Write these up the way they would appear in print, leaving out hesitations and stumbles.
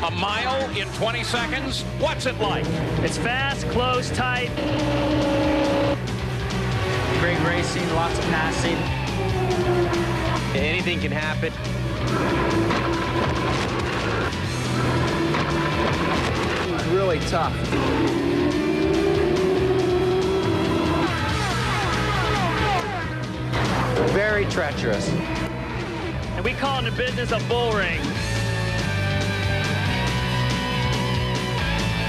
A mile in 20 seconds? What's it like? It's fast, close, tight. Great racing, lots of passing. Anything can happen. It was really tough. Very treacherous. And we call in the business a bull ring.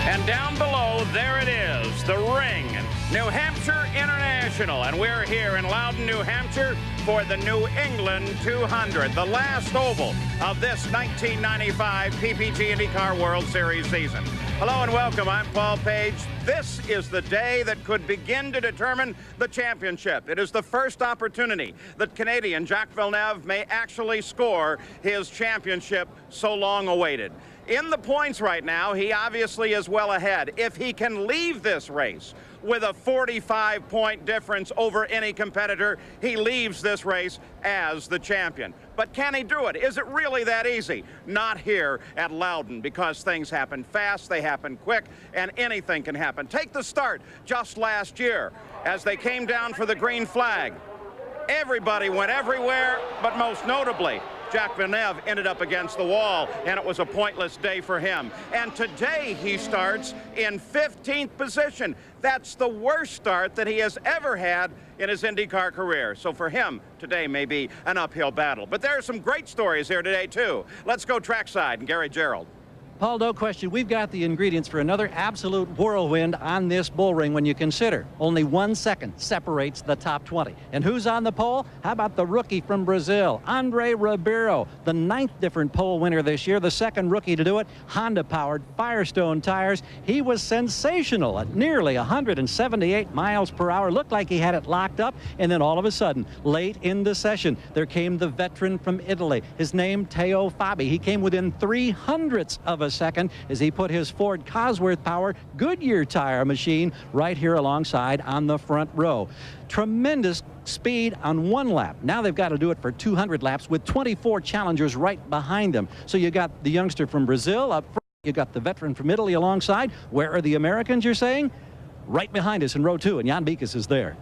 And down below, there it is, the ring, New Hampshire International. And we're here in Loudon, New Hampshire for the New England 200, the last oval of this 1995 PPG IndyCar World Series season. Hello and welcome, I'm Paul Page. This is the day that could begin to determine the championship. It is the first opportunity that Canadian Jacques Villeneuve may actually score his championship so long awaited. In the points right now, he obviously is well ahead. If he can leave this race with a 45-point difference over any competitor, he leaves this race as the champion. But can he do it? Is it really that easy? Not here at Loudon, because things happen fast, they happen quick, and anything can happen. Take the start just last year as they came down for the green flag. Everybody went everywhere, but most notably, Jacques Villeneuve ended up against the wall, and it was a pointless day for him. And today he starts in 15th position. That's the worst start that he has ever had in his IndyCar career. So for him, today may be an uphill battle. But there are some great stories here today, too. Let's go trackside and Gary Gerald. Paul, no question, we've got the ingredients for another absolute whirlwind on this bull ring when you consider only 1 second separates the top 20. And who's on the pole? How about the rookie from Brazil, Andre Ribeiro, the 9th different pole winner this year, the second rookie to do it, Honda-powered Firestone tires. He was sensational at nearly 178 miles per hour. Looked like he had it locked up, and then all of a sudden, late in the session, there came the veteran from Italy. His name, Teo Fabi. He came within 3/100ths of a second as he put his Ford Cosworth power Goodyear tire machine right here alongside on the front row. Tremendous speed on 1 lap. Now they've got to do it for 200 laps with 24 challengers right behind them. So you got the youngster from Brazil up front, you got the veteran from Italy alongside. Where are the Americans, you're saying? Right behind us in row 2, and Jan Beekes is there.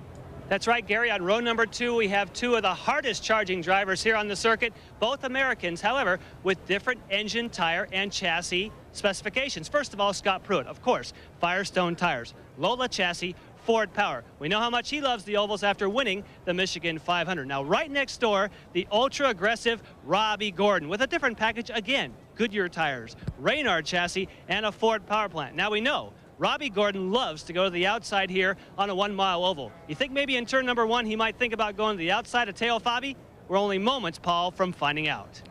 That's right, Gary. On row number 2, we have 2 of the hardest charging drivers here on the circuit, both Americans, however, with different engine, tire, and chassis specifications. First of all, Scott Pruitt, of course, Firestone tires, Lola chassis, Ford power. We know how much he loves the ovals after winning the Michigan 500. Now, right next door, the ultra-aggressive Robbie Gordon with a different package again, Goodyear tires, Reynard chassis, and a Ford power plant. Now, we know Robbie Gordon loves to go to the outside here on a 1-mile oval. You think maybe in turn number 1 he might think about going to the outside of Teo Fabi? We're only moments, Paul, from finding out.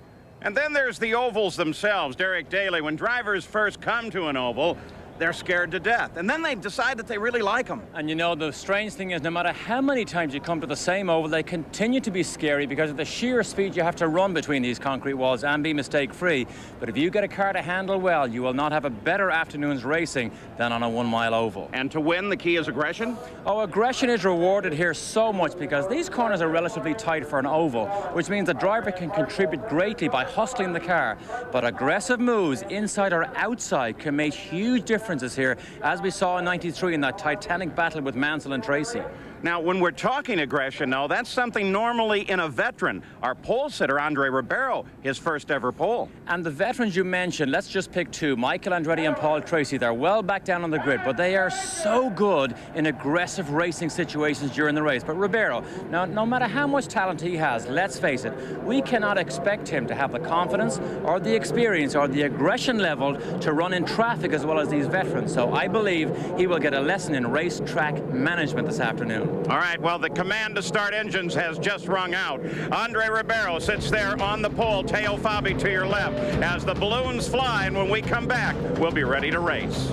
And then there's the ovals themselves. Derek Daly, when drivers first come to an oval, they're scared to death. And then they decide that they really like them. And you know, the strange thing is, no matter how many times you come to the same oval, they continue to be scary because of the sheer speed you have to run between these concrete walls and be mistake-free. But if you get a car to handle well, you will not have a better afternoon's racing than on a 1-mile oval. And to win, the key is aggression? Oh, aggression is rewarded here so much because these corners are relatively tight for an oval, which means the driver can contribute greatly by hustling the car. But aggressive moves, inside or outside, can make huge differences here, as we saw in '93 in that titanic battle with Mansell and Tracy. Now, when we're talking aggression, though, that's something normally in a veteran. Our pole sitter, Andre Ribeiro, his first ever pole. And the veterans you mentioned, let's just pick 2, Michael Andretti and Paul Tracy. They're well back down on the grid, but they are so good in aggressive racing situations during the race. But Ribeiro, now, no matter how much talent he has, let's face it, we cannot expect him to have the confidence or the experience or the aggression level to run in traffic as well as these veterans. So I believe he will get a lesson in racetrack management this afternoon. All right, well, the command to start engines has just rung out. Andre Ribeiro sits there on the pole. Teo Fabi to your left as the balloons fly, and when we come back, we'll be ready to race.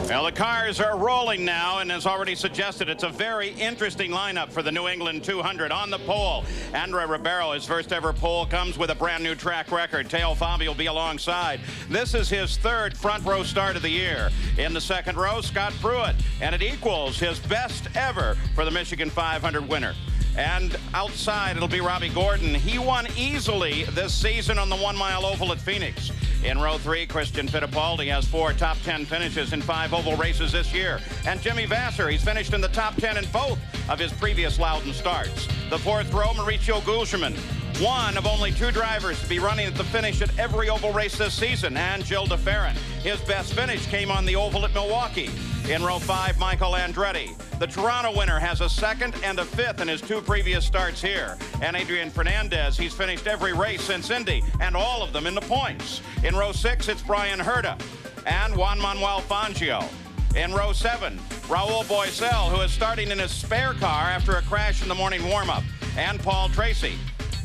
Well, the cars are rolling now, and as already suggested, it's a very interesting lineup for the New England 200. On the pole, Andre Ribeiro, his first ever pole, comes with a brand new track record. Teo Fabi will be alongside. This is his 3rd front row start of the year. In the 2nd row, Scott Pruitt, and it equals his best ever for the Michigan 500 winner. And outside, it'll be Robbie Gordon. He won easily this season on the 1-mile oval at Phoenix. In row 3, Christian Fittipaldi has 4 top 10 finishes in 5 oval races this year. And Jimmy Vasser, he's finished in the top 10 in both of his previous Loudon starts. The 4th row, Mauricio Guzman, one of only 2 drivers to be running at the finish at every oval race this season, and Gilles de Ferran. His best finish came on the oval at Milwaukee. In row 5, Michael Andretti. The Toronto winner has a 2nd and a 5th in his 2 previous starts here. And Adrian Fernandez, he's finished every race since Indy, and all of them in the points. In row 6, it's Brian Herta and Juan Manuel Fangio. In row 7, Raul Boesel, who is starting in his spare car after a crash in the morning warm-up, and Paul Tracy.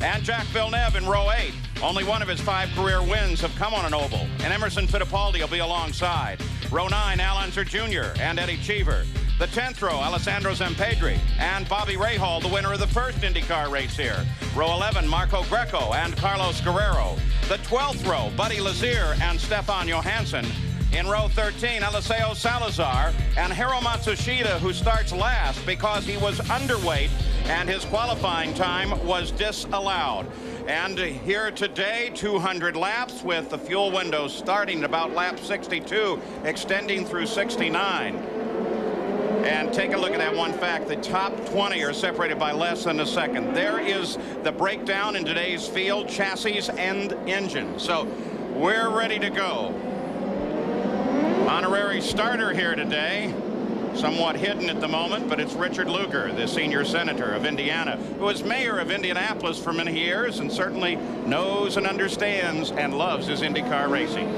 And Jacques Villeneuve in row 8. Only one of his 5 career wins have come on an oval, and Emerson Fittipaldi will be alongside. Row 9, Al Unser Jr. and Eddie Cheever. The 10th row, Alessandro Zampedri and Bobby Rahal, the winner of the first IndyCar race here. Row 11, Marco Greco and Carlos Guerrero. The 12th row, Buddy Lazier and Stefan Johansson. In row 13, Eliseo Salazar and Hiro Matsushita, who starts last because he was underweight and his qualifying time was disallowed. And here today, 200 laps with the fuel window starting at about lap 62, extending through 69. And take a look at that one fact. The top 20 are separated by less than a second. There is the breakdown in today's field, chassis and engine. So we're ready to go. Honorary starter here today, somewhat hidden at the moment, but it's Richard Lugar, the senior senator of Indiana, who was mayor of Indianapolis for many years and certainly knows and understands and loves his IndyCar racing.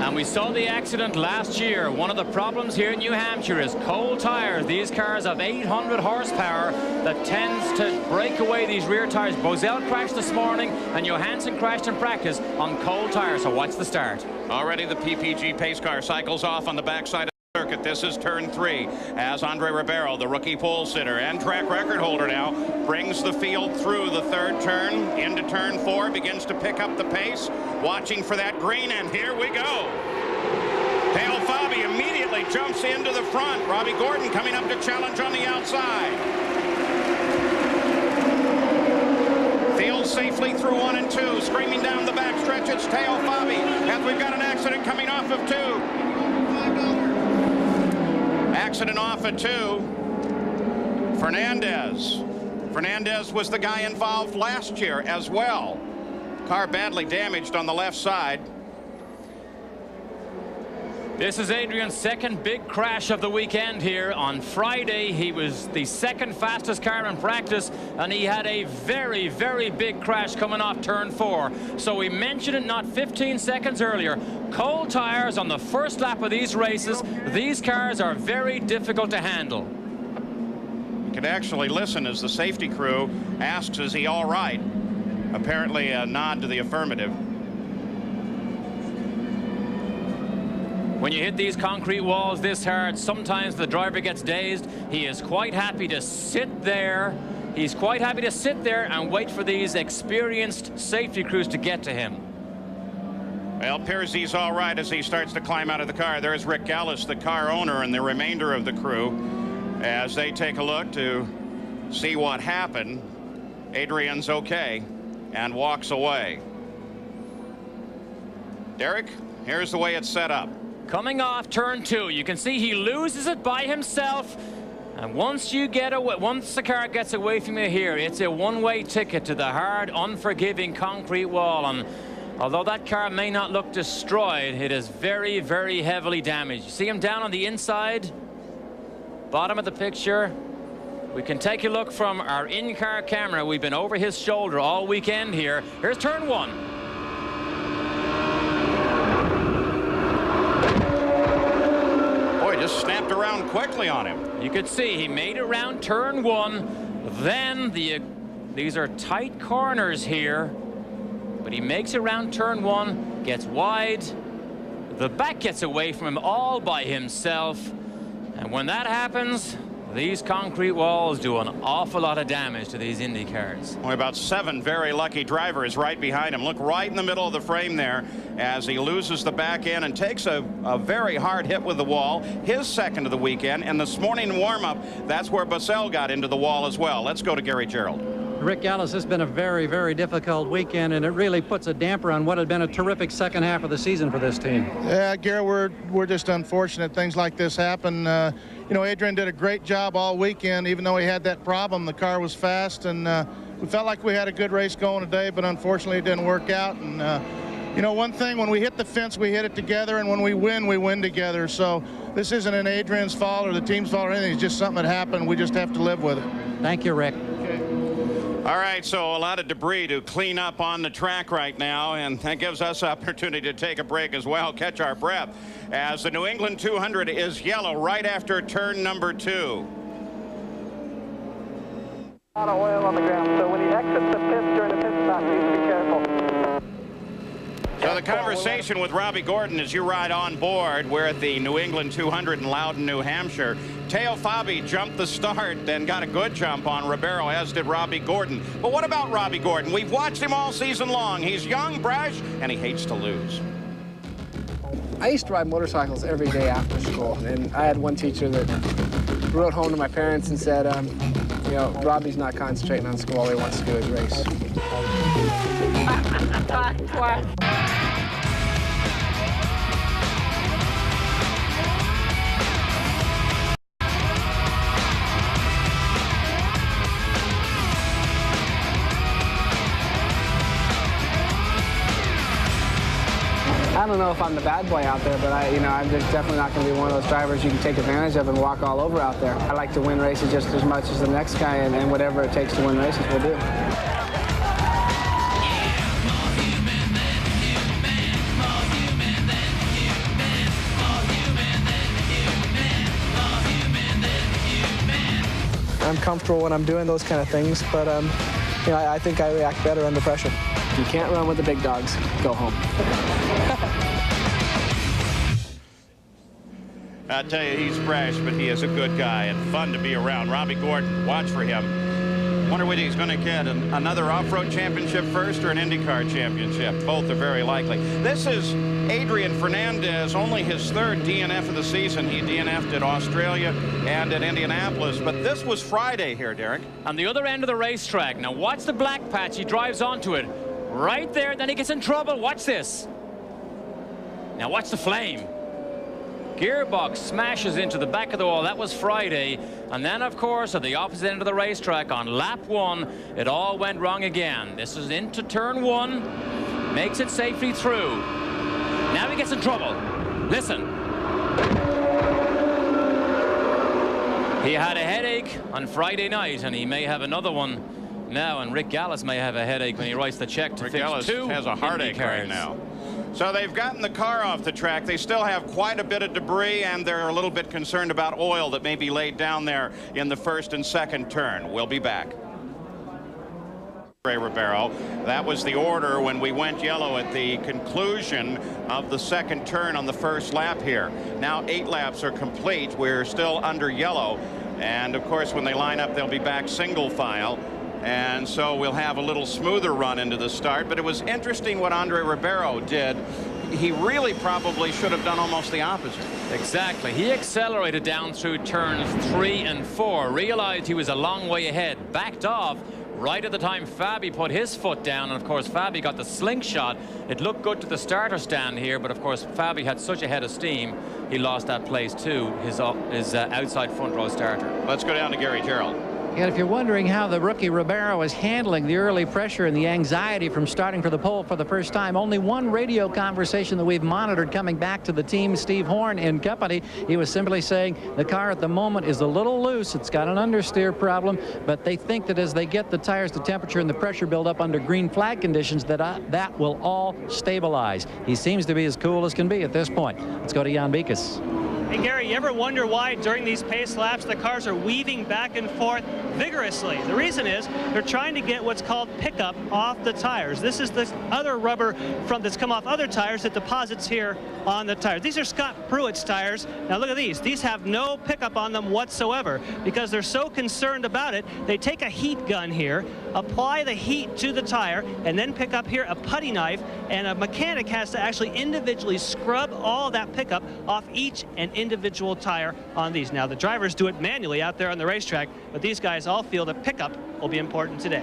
And we saw the accident last year. One of the problems here in New Hampshire is cold tires. These cars have 800 horsepower that tends to break away these rear tires. Boesel crashed this morning and Johansson crashed in practice on cold tires. So watch the start. Already the PPG pace car cycles off on the backside of the circuit. This is turn 3 as Andre Ribeiro, the rookie pole sitter and track record holder now, brings the field through the 3rd turn into turn 4, begins to pick up the pace, watching for that green, and here we go. Dale Fabi immediately jumps into the front. Robbie Gordon coming up to challenge on the outside. Field safely through 1 and 2, screaming down the backstretch. It's Teo Fabi as we've got an accident coming off of 2. Accident off at 2. Fernandez was the guy involved last year as well. Car badly damaged on the left side. This is Adrian's 2nd big crash of the weekend here. On Friday, he was the 2nd fastest car in practice, and he had a very, very big crash coming off turn 4. So we mentioned it not 15 seconds earlier. Cold tires on the first lap of these races. These cars are very difficult to handle. You can actually listen as the safety crew asks, is he all right? Apparently a nod to the affirmative. When you hit these concrete walls this hard, sometimes the driver gets dazed. He is quite happy to sit there. He's quite happy to sit there and wait for these experienced safety crews to get to him. Well, appears he's all right as he starts to climb out of the car. There's Rick Gallis, the car owner, and the remainder of the crew as they take a look to see what happened. Adrian's okay and walks away. Derek, here's the way it's set up. Coming off turn 2, you can see he loses it by himself. And once the car gets away from you here, it's a one-way ticket to the hard, unforgiving concrete wall. And although that car may not look destroyed, it is very, very heavily damaged. You see him down on the inside, bottom of the picture. We can take a look from our in-car camera. We've been over his shoulder all weekend here. Here's turn 1. Just snapped around quickly on him. You could see he made it around turn 1. Then these are tight corners here, but he makes it around turn 1, gets wide. The back gets away from him all by himself. And when that happens, these concrete walls do an awful lot of damage to these Indy cars. Only about 7 very lucky drivers right behind him. Look right in the middle of the frame there as he loses the back end and takes a very hard hit with the wall. His 2nd of the weekend. And this morning warm-up, that's where Boesel got into the wall as well. Let's go to Gary Gerald. Rick Ellis, this has been a very, very difficult weekend, and it really puts a damper on what had been a terrific second half of the season for this team. Yeah, Gary, we're just unfortunate things like this happen. You know, Adrian did a great job all weekend, even though he had that problem. The car was fast, and we felt like we had a good race going today, but unfortunately it didn't work out. And you know, one thing, when we hit the fence, we hit it together, and when we win together. So this isn't an Adrian's fault or the team's fault or anything. It's just something that happened. We just have to live with it. Thank you, Rick. All right, so a lot of debris to clean up on the track right now, and that gives us opportunity to take a break as well, catch our breath, as the New England 200 is yellow right after turn number 2. A lot of oil on the ground, so when he exits the pits during the pit stop, please be careful. So the conversation with Robbie Gordon as you ride on board. We're at the New England 200 in Loudon, New Hampshire. Teo Fabi jumped the start, then got a good jump on Ribeiro, as did Robbie Gordon. But what about Robbie Gordon? We've watched him all season long. He's young, brash, and he hates to lose. I used to ride motorcycles every day after school, and I had one teacher that wrote home to my parents and said, you know, Robbie's not concentrating on school. All he wants to do is race. I don't know if I'm the bad boy out there, but I'm just definitely not going to be one of those drivers you can take advantage of and walk all over out there. I like to win races just as much as the next guy, and whatever it takes to win races, we'll do. I'm comfortable when I'm doing those kind of things, but I think I react better under pressure. If you can't run with the big dogs, go home. I tell you, he's brash, but he is a good guy and fun to be around. Robbie Gordon, watch for him. Wonder what he's going to get, another off-road championship first or an IndyCar championship. Both are very likely. This is Adrian Fernandez, only his third DNF of the season. He DNF'd at Australia and at Indianapolis, but this was Friday here, Derek. On the other end of the racetrack. Now watch the black patch. He drives onto it. Right there, then he gets in trouble. Watch this. Now watch the flame. Gearbox smashes into the back of the wall. That was Friday. And then, of course, at the opposite end of the racetrack on lap 1, it all went wrong again. This is into turn 1. Makes it safely through. Now he gets in trouble. Listen. He had a headache on Friday night, and he may have another one now, and Rick Gallis may have a headache when he writes the check to Rick fix Gallis 2 has a heartache right now. So they've gotten the car off the track. They still have quite a bit of debris, and they're a little bit concerned about oil that may be laid down there in the first and second turn. We'll be back. Ribeiro, that was the order when we went yellow at the conclusion of the second turn on the first lap here. Now 8 laps are complete. We're still under yellow, and of course when they line up they'll be back single file. And so we'll have a little smoother run into the start. But it was interesting what Andre Ribeiro did. He really probably should have done almost the opposite. Exactly. He accelerated down through turns 3 and 4, realized he was a long way ahead, backed off right at the time Fabi put his foot down, and of course Fabi got the slingshot. It looked good to the starter stand here, but of course Fabi had such a head of steam, he lost that place too, his outside front row starter. Let's go down to Gary Gerald. And if you're wondering how the rookie Ribeiro is handling the early pressure and the anxiety from starting for the pole for the first time, only one radio conversation that we've monitored coming back to the team, Steve Horn and company. He was simply saying the car at the moment is a little loose. It's got an understeer problem, but they think that as they get the tires, the temperature and the pressure build up under green flag conditions, that will all stabilize. He seems to be as cool as can be at this point. Let's go to Jan Beekes. Hey, Gary, you ever wonder why during these pace laps the cars are weaving back and forth vigorously? The reason is they're trying to get what's called pickup off the tires. This is the other rubber that's come off other tires that deposits here on the tires. These are Scott Pruitt's tires. Now look at these. These have no pickup on them whatsoever because they're so concerned about it. They take a heat gun here, apply the heat to the tire, and then pick up here a putty knife, and a mechanic has to actually individually scrub all that pickup off each and individual tire on these. Now the drivers do it manually out there on the racetrack, but these guys all feel that pickup will be important today.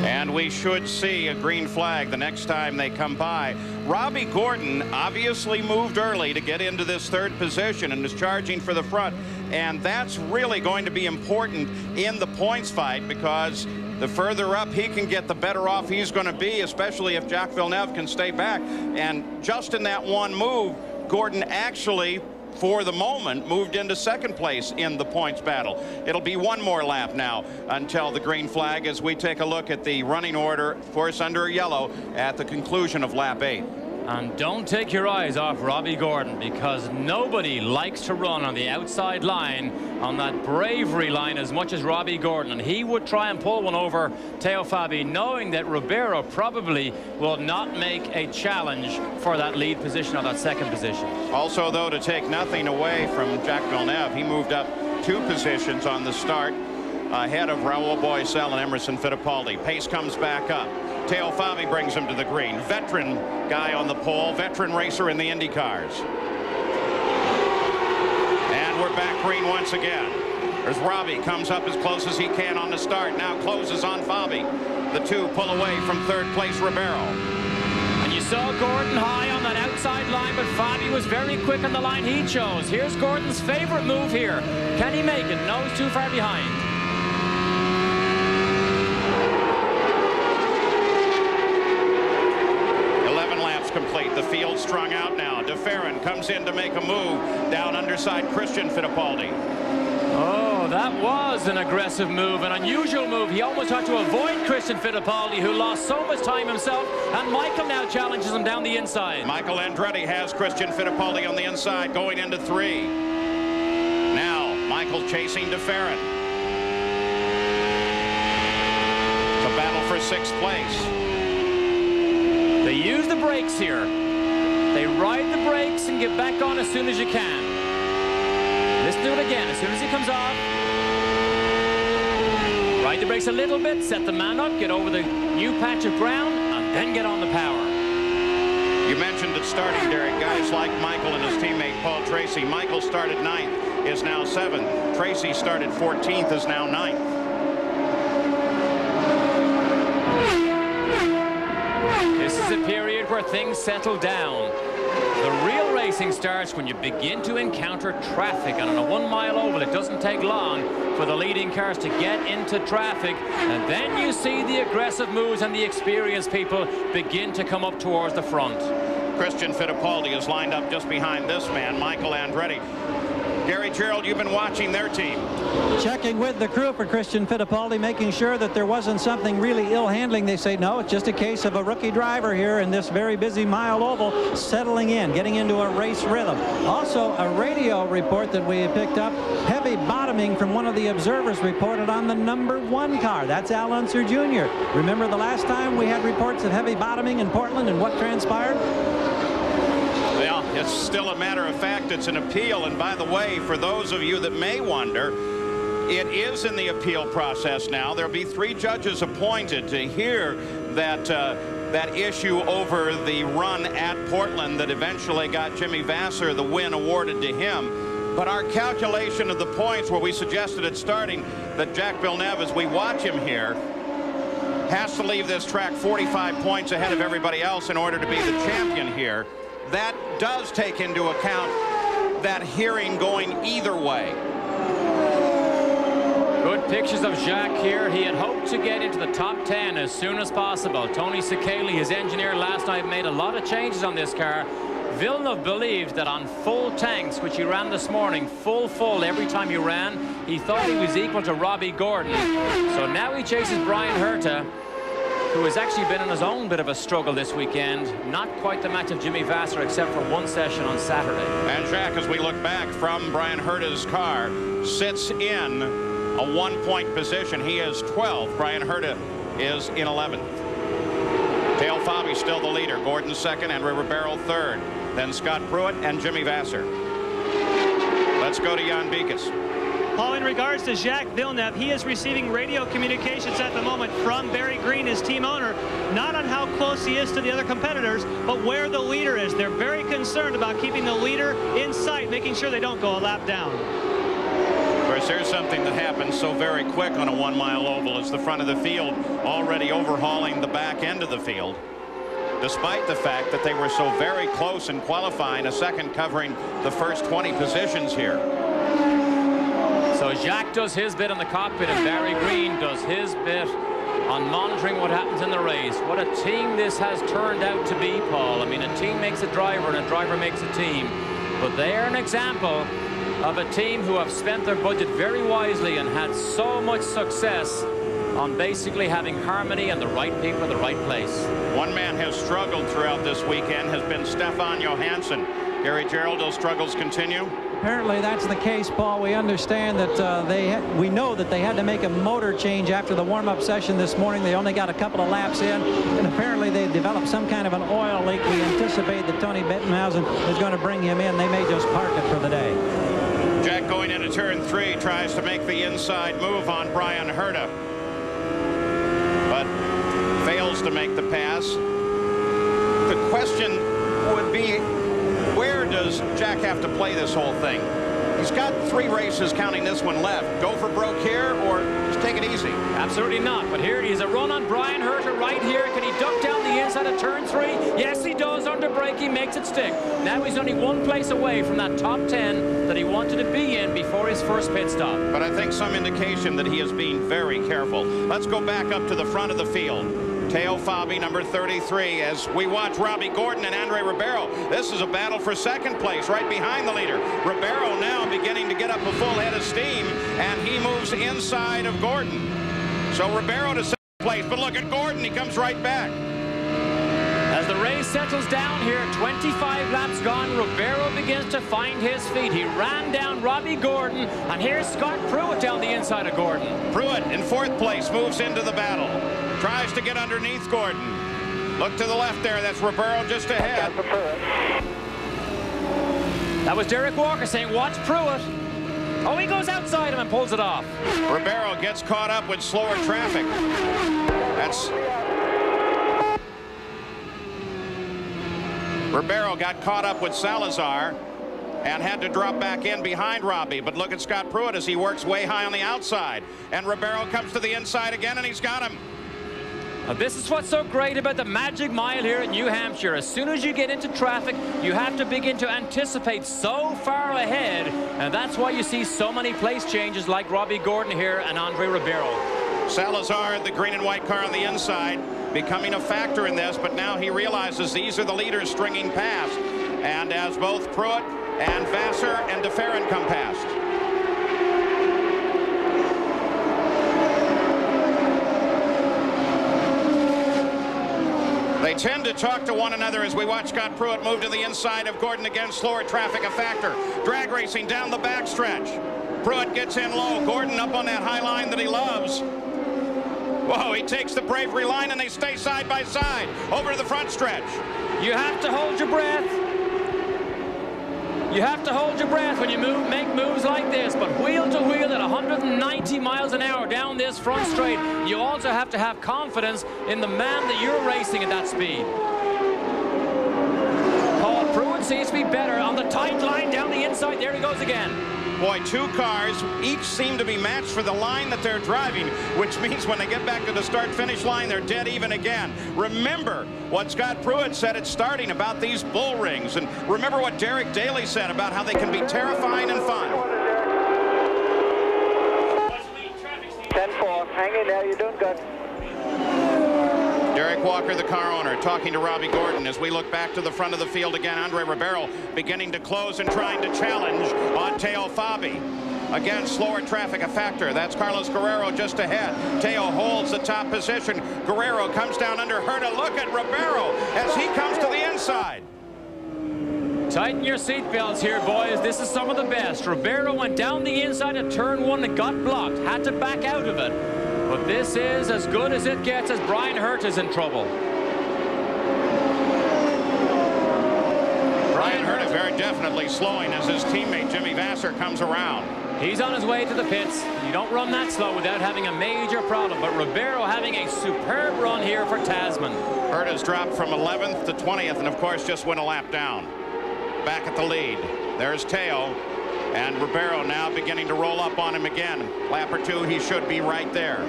And we should see a green flag the next time they come by. Robbie Gordon obviously moved early to get into this third position and is charging for the front. And that's really going to be important in the points fight, because the further up he can get, the better off he's going to be, especially if Jacques Villeneuve can stay back. And just in that one move, Gordon actually, for the moment, moved into second place in the points battle. It'll be one more lap now until the green flag, as we take a look at the running order, of course, under yellow at the conclusion of lap 8. And don't take your eyes off Robbie Gordon, because nobody likes to run on the outside line, on that bravery line, as much as Robbie Gordon. And he would try and pull one over Teo Fabi, knowing that Ribeiro probably will not make a challenge for that lead position or that second position. Also, though, to take nothing away from Jacques Villeneuve, he moved up 2 positions on the start ahead of Raul Boesel and Emerson Fittipaldi. Pace comes back up. Teo Fabi brings him to the green. Veteran guy on the pole, veteran racer in the Indy cars. And we're back green once again. There's Robbie, comes up as close as he can on the start, now closes on Fabi. The two pull away from third place Ribeiro. And you saw Gordon high on that outside line, but Fabi was very quick on the line he chose. Here's Gordon's favorite move here. Can he make it? No, he's too far behind. Complete. The field strung out now. De Ferran comes in to make a move down underside Christian Fittipaldi. Oh, that was an aggressive move, an unusual move. He almost had to avoid Christian Fittipaldi, who lost so much time himself, and Michael now challenges him down the inside. Michael Andretti has Christian Fittipaldi on the inside going into 3. Now Michael chasing De Ferran. It's a battle for 6th place. They use the brakes here. They ride the brakes and get back on as soon as you can. Let's do it again. As soon as he comes off, ride the brakes a little bit, set the man up, get over the new patch of ground, and then get on the power. You mentioned at starting, Derek, guys like Michael and his teammate Paul Tracy. Michael started 9th, is now 7th. Tracy started 14th, is now 9th. This is a period where things settle down. The real racing starts when you begin to encounter traffic, and on a 1-mile oval it doesn't take long for the leading cars to get into traffic, and then you see the aggressive moves and the experienced people begin to come up towards the front. Christian Fittipaldi is lined up just behind this man, Michael Andretti. Gary Gerald, you've been watching their team. Checking with the crew for Christian Fittipaldi, making sure that there wasn't something really ill-handling. They say, no, it's just a case of a rookie driver here in this very busy mile oval, settling in, getting into a race rhythm. Also, a radio report that we picked up, heavy bottoming from one of the observers reported on the #1 car. That's Al Unser Jr. Remember the last time we had reports of heavy bottoming in Portland and what transpired? Well, it's still a matter of fact. It's an appeal. And by the way, for those of you that may wonder, it is in the appeal process now. There'll be 3 judges appointed to hear that issue over the run at Portland that eventually got Jimmy Vasser the win awarded to him. But our calculation of the points, where we suggested at starting that Jacques Villeneuve, as we watch him here, has to leave this track 45 points ahead of everybody else in order to be the champion here. That does take into account that hearing going either way. Good pictures of Jacques here. He had hoped to get into the top 10 as soon as possible. Tony Sekeli, his engineer, last night made a lot of changes on this car. Villeneuve believed that on full tanks, which he ran this morning, full every time he ran, he thought he was equal to Robbie Gordon. So now he chases Brian Herta, who has actually been in his own bit of a struggle this weekend. Not quite the match of Jimmy Vasser, except for one session on Saturday. And Jacques, as we look back from Brian Herta's car, sits in a 1-point position. He is 12th. Brian Herta is in 11th. Teo Fabi still the leader. Gordon 2nd, Andre Ribeiro 3rd. Then Scott Pruitt and Jimmy Vasser. Let's go to Jan Beekes. Paul, in regards to Jacques Villeneuve, he is receiving radio communications at the moment from Barry Green, his team owner, not on how close he is to the other competitors, but where the leader is. They're very concerned about keeping the leader in sight, making sure they don't go a lap down. Of course, There's something that happens so very quick on a 1 mile oval as the front of the field already overhauling the back end of the field, despite the fact that they were so very close in qualifying, a second covering the first 20 positions here. So Jacques does his bit in the cockpit and Barry Green does his bit on monitoring what happens in the race. What a team this has turned out to be, Paul. I mean, a team makes a driver and a driver makes a team. But they are an example of a team who have spent their budget very wisely and had so much success on basically having harmony and the right people in the right place. One man has struggled throughout this weekend has been Stefan Johansson. Gary Gerald, those struggles continue? Apparently that's the case, Paul. We understand that we know that they had to make a motor change after the warm-up session this morning. They only got a couple of laps in, and apparently they developed some kind of an oil leak. We anticipate that Tony Bettenhausen is going to bring him in. They may just park it for the day. Jack going into turn 3 tries to make the inside move on Brian Herta, but fails to make the pass. The question would be, where does Jack have to play this whole thing? He's got 3 races, counting this one, left. Go for broke here or just take it easy? Absolutely not. But here he's a run on Brian Herta right here. Can he duck down the inside of turn 3? Yes, he does. Under brake, he makes it stick. Now he's only 1 place away from that top 10 that he wanted to be in before his first pit stop. But I think some indication that he is being very careful. Let's go back up to the front of the field. Teo Fabi, number 33, as we watch Robbie Gordon and Andre Ribeiro. This is a battle for second place right behind the leader. Ribeiro now beginning to get up a full head of steam, and he moves inside of Gordon. So Ribeiro to second place, but look at Gordon, he comes right back. As the race settles down here, 25 laps gone, Ribeiro begins to find his feet. He ran down Robbie Gordon, and here's Scott Pruitt down the inside of Gordon. Pruitt in 4th place moves into the battle. Tries to get underneath Gordon. Look to the left there. That's Ribeiro just ahead. That was Derek Walker saying, watch Pruitt. Oh, he goes outside him and pulls it off. Ribeiro gets caught up with slower traffic. Ribeiro got caught up with Salazar and had to drop back in behind Robbie. But look at Scott Pruitt as he works way high on the outside. And Ribeiro comes to the inside again, and he's got him. Now, this is what's so great about the Magic Mile here in New Hampshire. As soon as you get into traffic, you have to begin to anticipate so far ahead. And that's why you see so many place changes like Robbie Gordon here and Andre Ribeiro. Salazar, the green and white car on the inside, becoming a factor in this, but now he realizes these are the leaders stringing past. And as both Pruitt and Vassar and De Ferran come past. They tend to talk to one another as we watch Scott Pruitt move to the inside of Gordon. Again, slower traffic a factor. Drag racing down the backstretch. Pruitt gets in low. Gordon up on that high line that he loves. Whoa, he takes the bravery line and they stay side by side over to the front stretch. You have to hold your breath. You have to hold your breath when you make moves like this, but wheel to wheel at 190 miles an hour down this front straight, you also have to have confidence in the man that you're racing at that speed. Paul Pruitt seems to be better on the tight line down the inside. There he goes again. Boy, 2 cars, each seem to be matched for the line that they're driving, which means when they get back to the start-finish line, they're dead even again. Remember what Scott Pruitt said at starting about these bull rings, and remember what Derek Daly said about how they can be terrifying and fun. 10-4, hang in there, you're doing good. Derek Walker, the car owner, talking to Robbie Gordon as we look back to the front of the field again. Andre Ribeiro beginning to close and trying to challenge on Teo Fabi. Again, slower traffic a factor. That's Carlos Guerrero just ahead. Teo holds the top position. Guerrero comes down under Herta. Look at Ribeiro as he comes to the inside. Tighten your seatbelts here, boys. This is some of the best. Ribeiro went down the inside of turn 1 and got blocked. Had to back out of it. But this is as good as it gets as Brian Herta's in trouble. Brian Herta very definitely slowing as his teammate Jimmy Vassar comes around. He's on his way to the pits. You don't run that slow without having a major problem. But Ribeiro having a superb run here for Tasman. Herta's dropped from 11th to 20th and of course just went a lap down. Back at the lead. There's Teo. And Ribeiro now beginning to roll up on him again. Lap or two, he should be right there.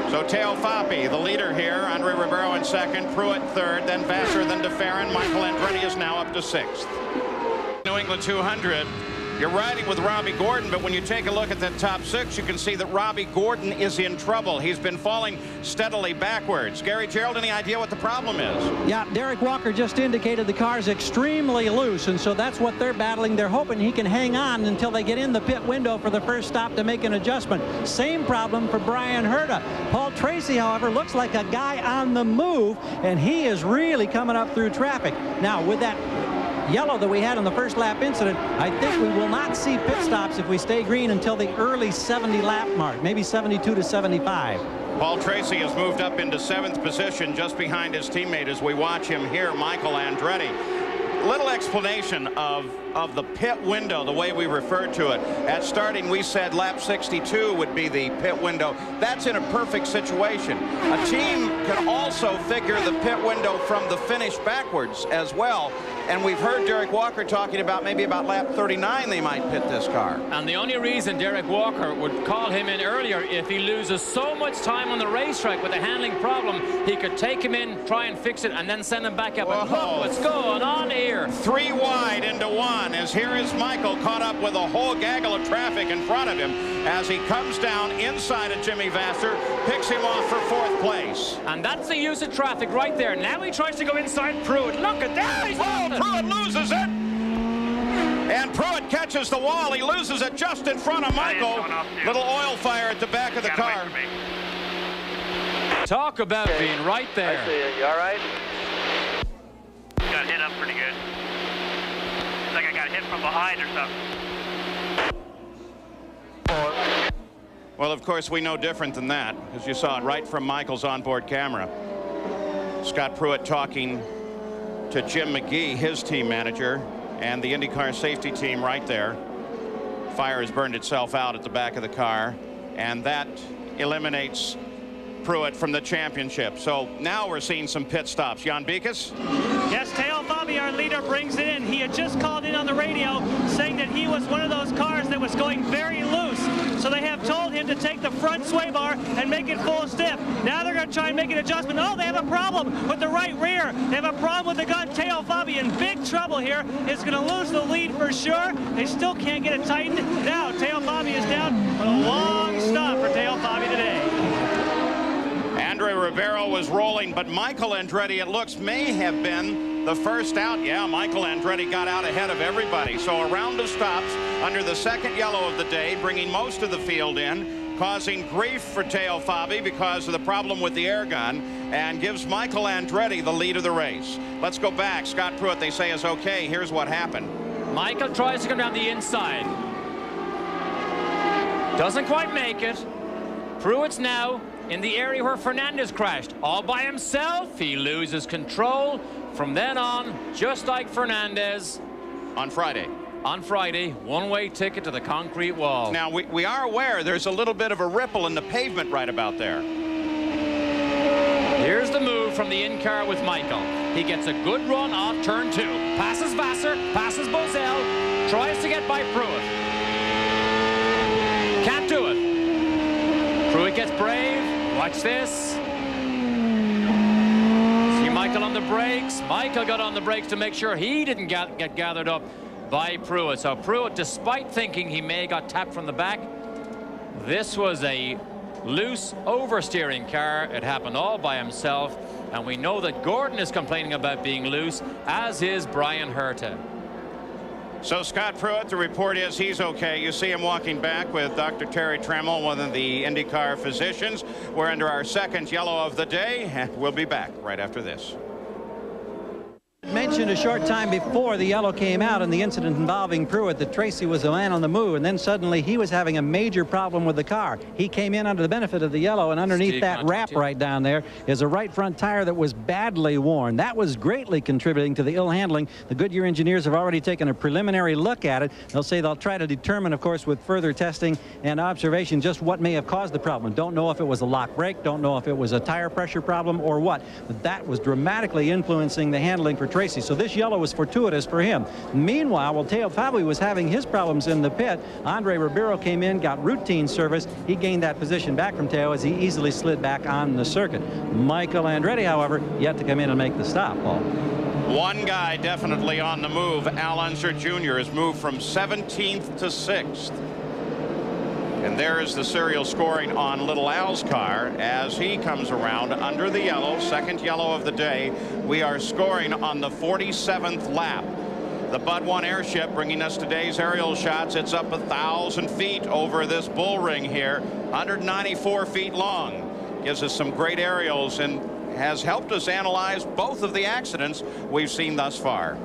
So Teo Fabi, the leader here. Andre Ribeiro in second, Pruitt third, then Vassar, then DeFerrin. Michael Andretti is now up to sixth. New England 200. You're riding with Robbie Gordon, but when you take a look at that top six, you can see that Robbie Gordon is in trouble. He's been falling steadily backwards. Gary Gerald, any idea what the problem is? Yeah, Derek Walker just indicated the car's extremely loose, and so that's what they're battling. They're hoping he can hang on until they get in the pit window for the first stop to make an adjustment. Same problem for Brian Herta. Paul Tracy, however, looks like a guy on the move, and he is really coming up through traffic. Now, with that yellow that we had in the first lap incident, I think we will not see pit stops if we stay green until the early 70 lap mark, maybe 72 to 75. Paul Tracy has moved up into seventh position just behind his teammate as we watch him here, Michael Andretti. Little explanation of the pit window, the way we referred to it. At starting, we said lap 62 would be the pit window. That's in a perfect situation. A team can also figure the pit window from the finish backwards as well. And we've heard Derek Walker talking about maybe about lap 39 they might pit this car. And the only reason Derek Walker would call him in earlier, if he loses so much time on the racetrack with a handling problem, he could take him in, try and fix it, and then send him back up. And look what's going on here. 3 wide into 1 as here is Michael caught up with a whole gaggle of traffic in front of him as he comes down inside of Jimmy Vassar, picks him off for 4th place. And that's the use of traffic right there. Now he tries to go inside Pruitt. Look at that. Oh, Pruitt loses it. And Pruitt catches the wall. He loses it just in front of Michael. Little oil fire at the back of the car. Talk about being right there. I see you. You all right? Got hit up pretty good. It's like I got hit from behind or something. Well, of course, we know different than that, because you saw it right from Michael's onboard camera. Scott Pruitt talking to Jim McGee, his team manager, and the IndyCar safety team right there. Fire has burned itself out at the back of the car, and that eliminates Pruitt from the championship. So now we're seeing some pit stops. Jan Beekes? Yes, Teo Fabi, our leader, brings it in. He had just called in on the radio saying that he was one of those cars that was going very loose. So they have told him to take the front sway bar and make it full stiff. Now they're going to try and make an adjustment. Oh, they have a problem with the right rear. They have a problem with the gun. Teo Fabi in big trouble here. Is going to lose the lead for sure. They still can't get it tightened. Now Teo Fabi is down, but a long stop for Teo Fabi today. Andre Ribeiro was rolling, but Michael Andretti, it looks, may have been the first out. Yeah, Michael Andretti got out ahead of everybody. So a round of stops under the second yellow of the day, bringing most of the field in, causing grief for Teo Fabi because of the problem with the air gun, and gives Michael Andretti the lead of the race. Let's go back. Scott Pruitt, they say, is okay. Here's what happened. Michael tries to come down the inside. Doesn't quite make it. Pruitt's now in the area where Fernandez crashed. All by himself, he loses control. From then on, just like Fernandez. On Friday. On Friday, one-way ticket to the concrete wall. Now, we are aware there's a little bit of a ripple in the pavement right about there. Here's the move from the in-car with Michael. He gets a good run off turn 2. Passes Vassar, passes Bozell, tries to get by Pruitt. Can't do it. Pruitt gets brave. Watch this. See Michael on the brakes. Michael got on the brakes to make sure he didn't get gathered up by Pruitt. So Pruitt, despite thinking he may have got tapped from the back, this was a loose oversteering car. It happened all by himself. And we know that Gordon is complaining about being loose, as is Brian Herta. So Scott Pruitt, the report is he's okay. You see him walking back with Dr. Terry Tremmel, one of the IndyCar physicians. We're under our second yellow of the day, and we'll be back right after this. Mentioned a short time before the yellow came out in the incident involving Pruitt that Tracy was a man on the move, and then suddenly he was having a major problem with the car. He came in under the benefit of the yellow, and underneath that wrap right down there is a right front tire that was badly worn. That was greatly contributing to the ill handling. The Goodyear engineers have already taken a preliminary look at it. They'll say they'll try to determine, of course, with further testing and observation, just what may have caused the problem. Don't know if it was a lock brake, don't know if it was a tire pressure problem or what, but that was dramatically influencing the handling for Tracy. So this yellow was fortuitous for him. Meanwhile, while Teo Fabi was having his problems in the pit, Andre Ribeiro came in, got routine service. He gained that position back from Teo as he easily slid back on the circuit. Michael Andretti, however, yet to come in and make the stop, Paul. One guy definitely on the move. Al Unser Jr. has moved from 17th to 6th. And there is the serial scoring on Little Al's car as he comes around under the yellow, second yellow of the day. We are scoring on the 47th lap. The Bud 1 airship bringing us today's aerial shots. It's up 1,000 feet over this bull ring here, 194 feet long. Gives us some great aerials and has helped us analyze both of the accidents we've seen thus far.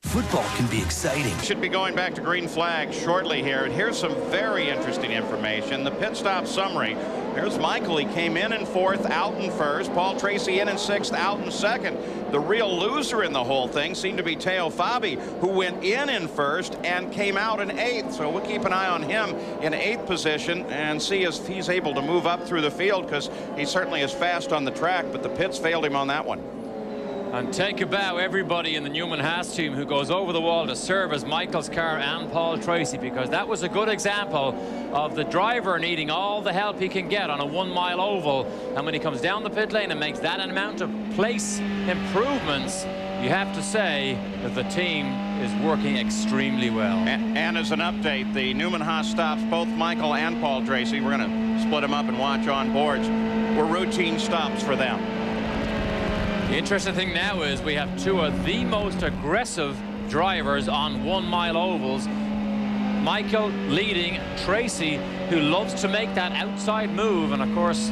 Football can be exciting. Should be going back to green flag shortly here. And here's some very interesting information. The pit stop summary. Here's Michael. He came in 4th, out in 1st. Paul Tracy in 6th, out in 2nd. The real loser in the whole thing seemed to be Teo Fabi, who went in 1st and came out in 8th. So we'll keep an eye on him in 8th position and see if he's able to move up through the field, because he certainly is fast on the track, but the pits failed him on that one. And take a bow, everybody in the Newman Haas team who goes over the wall to serve as Michael's car and Paul Tracy, because that was a good example of the driver needing all the help he can get on a 1-mile oval. And when he comes down the pit lane and makes that amount of place improvements, you have to say that the team is working extremely well. And as an update, the Newman Haas stops both Michael and Paul Tracy. We're going to split them up and watch on boards. Were routine stops for them. The interesting thing now is we have two of the most aggressive drivers on 1-mile ovals. Michael leading Tracy, who loves to make that outside move. And of course,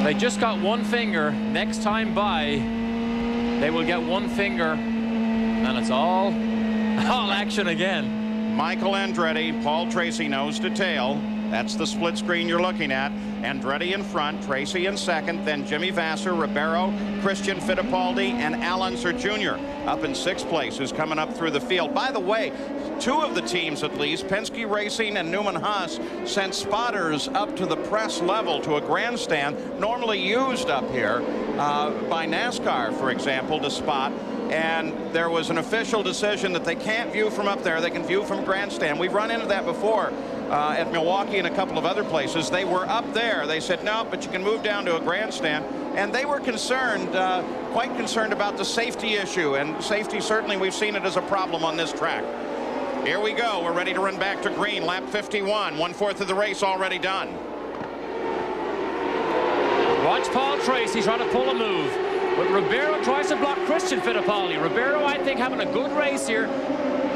they just got one finger. Next time by, they will get one finger, and it's all action again. Michael Andretti, Paul Tracy nose to tail. That's the split screen you're looking at. Andretti in front, Tracy in 2nd, then Jimmy Vasser, Ribeiro, Christian Fittipaldi, and Al Unser Jr. up in 6th place, who's coming up through the field. By the way, two of the teams, at least, Penske Racing and Newman Haas, sent spotters up to the press level to a grandstand normally used up here by NASCAR, for example, to spot. And there was an official decision that they can't view from up there. They can view from grandstand. We've run into that before at Milwaukee and a couple of other places. They were up there. They said, no, but you can move down to a grandstand. And they were concerned, quite concerned about the safety issue. And safety, certainly, we've seen it as a problem on this track. Here we go. We're ready to run back to green. Lap 51. 1/4 of the race already done. Watch Paul Tracy try to pull a move. But Ribeiro tries to block Christian Fittipaldi. Ribeiro, I think, having a good race here.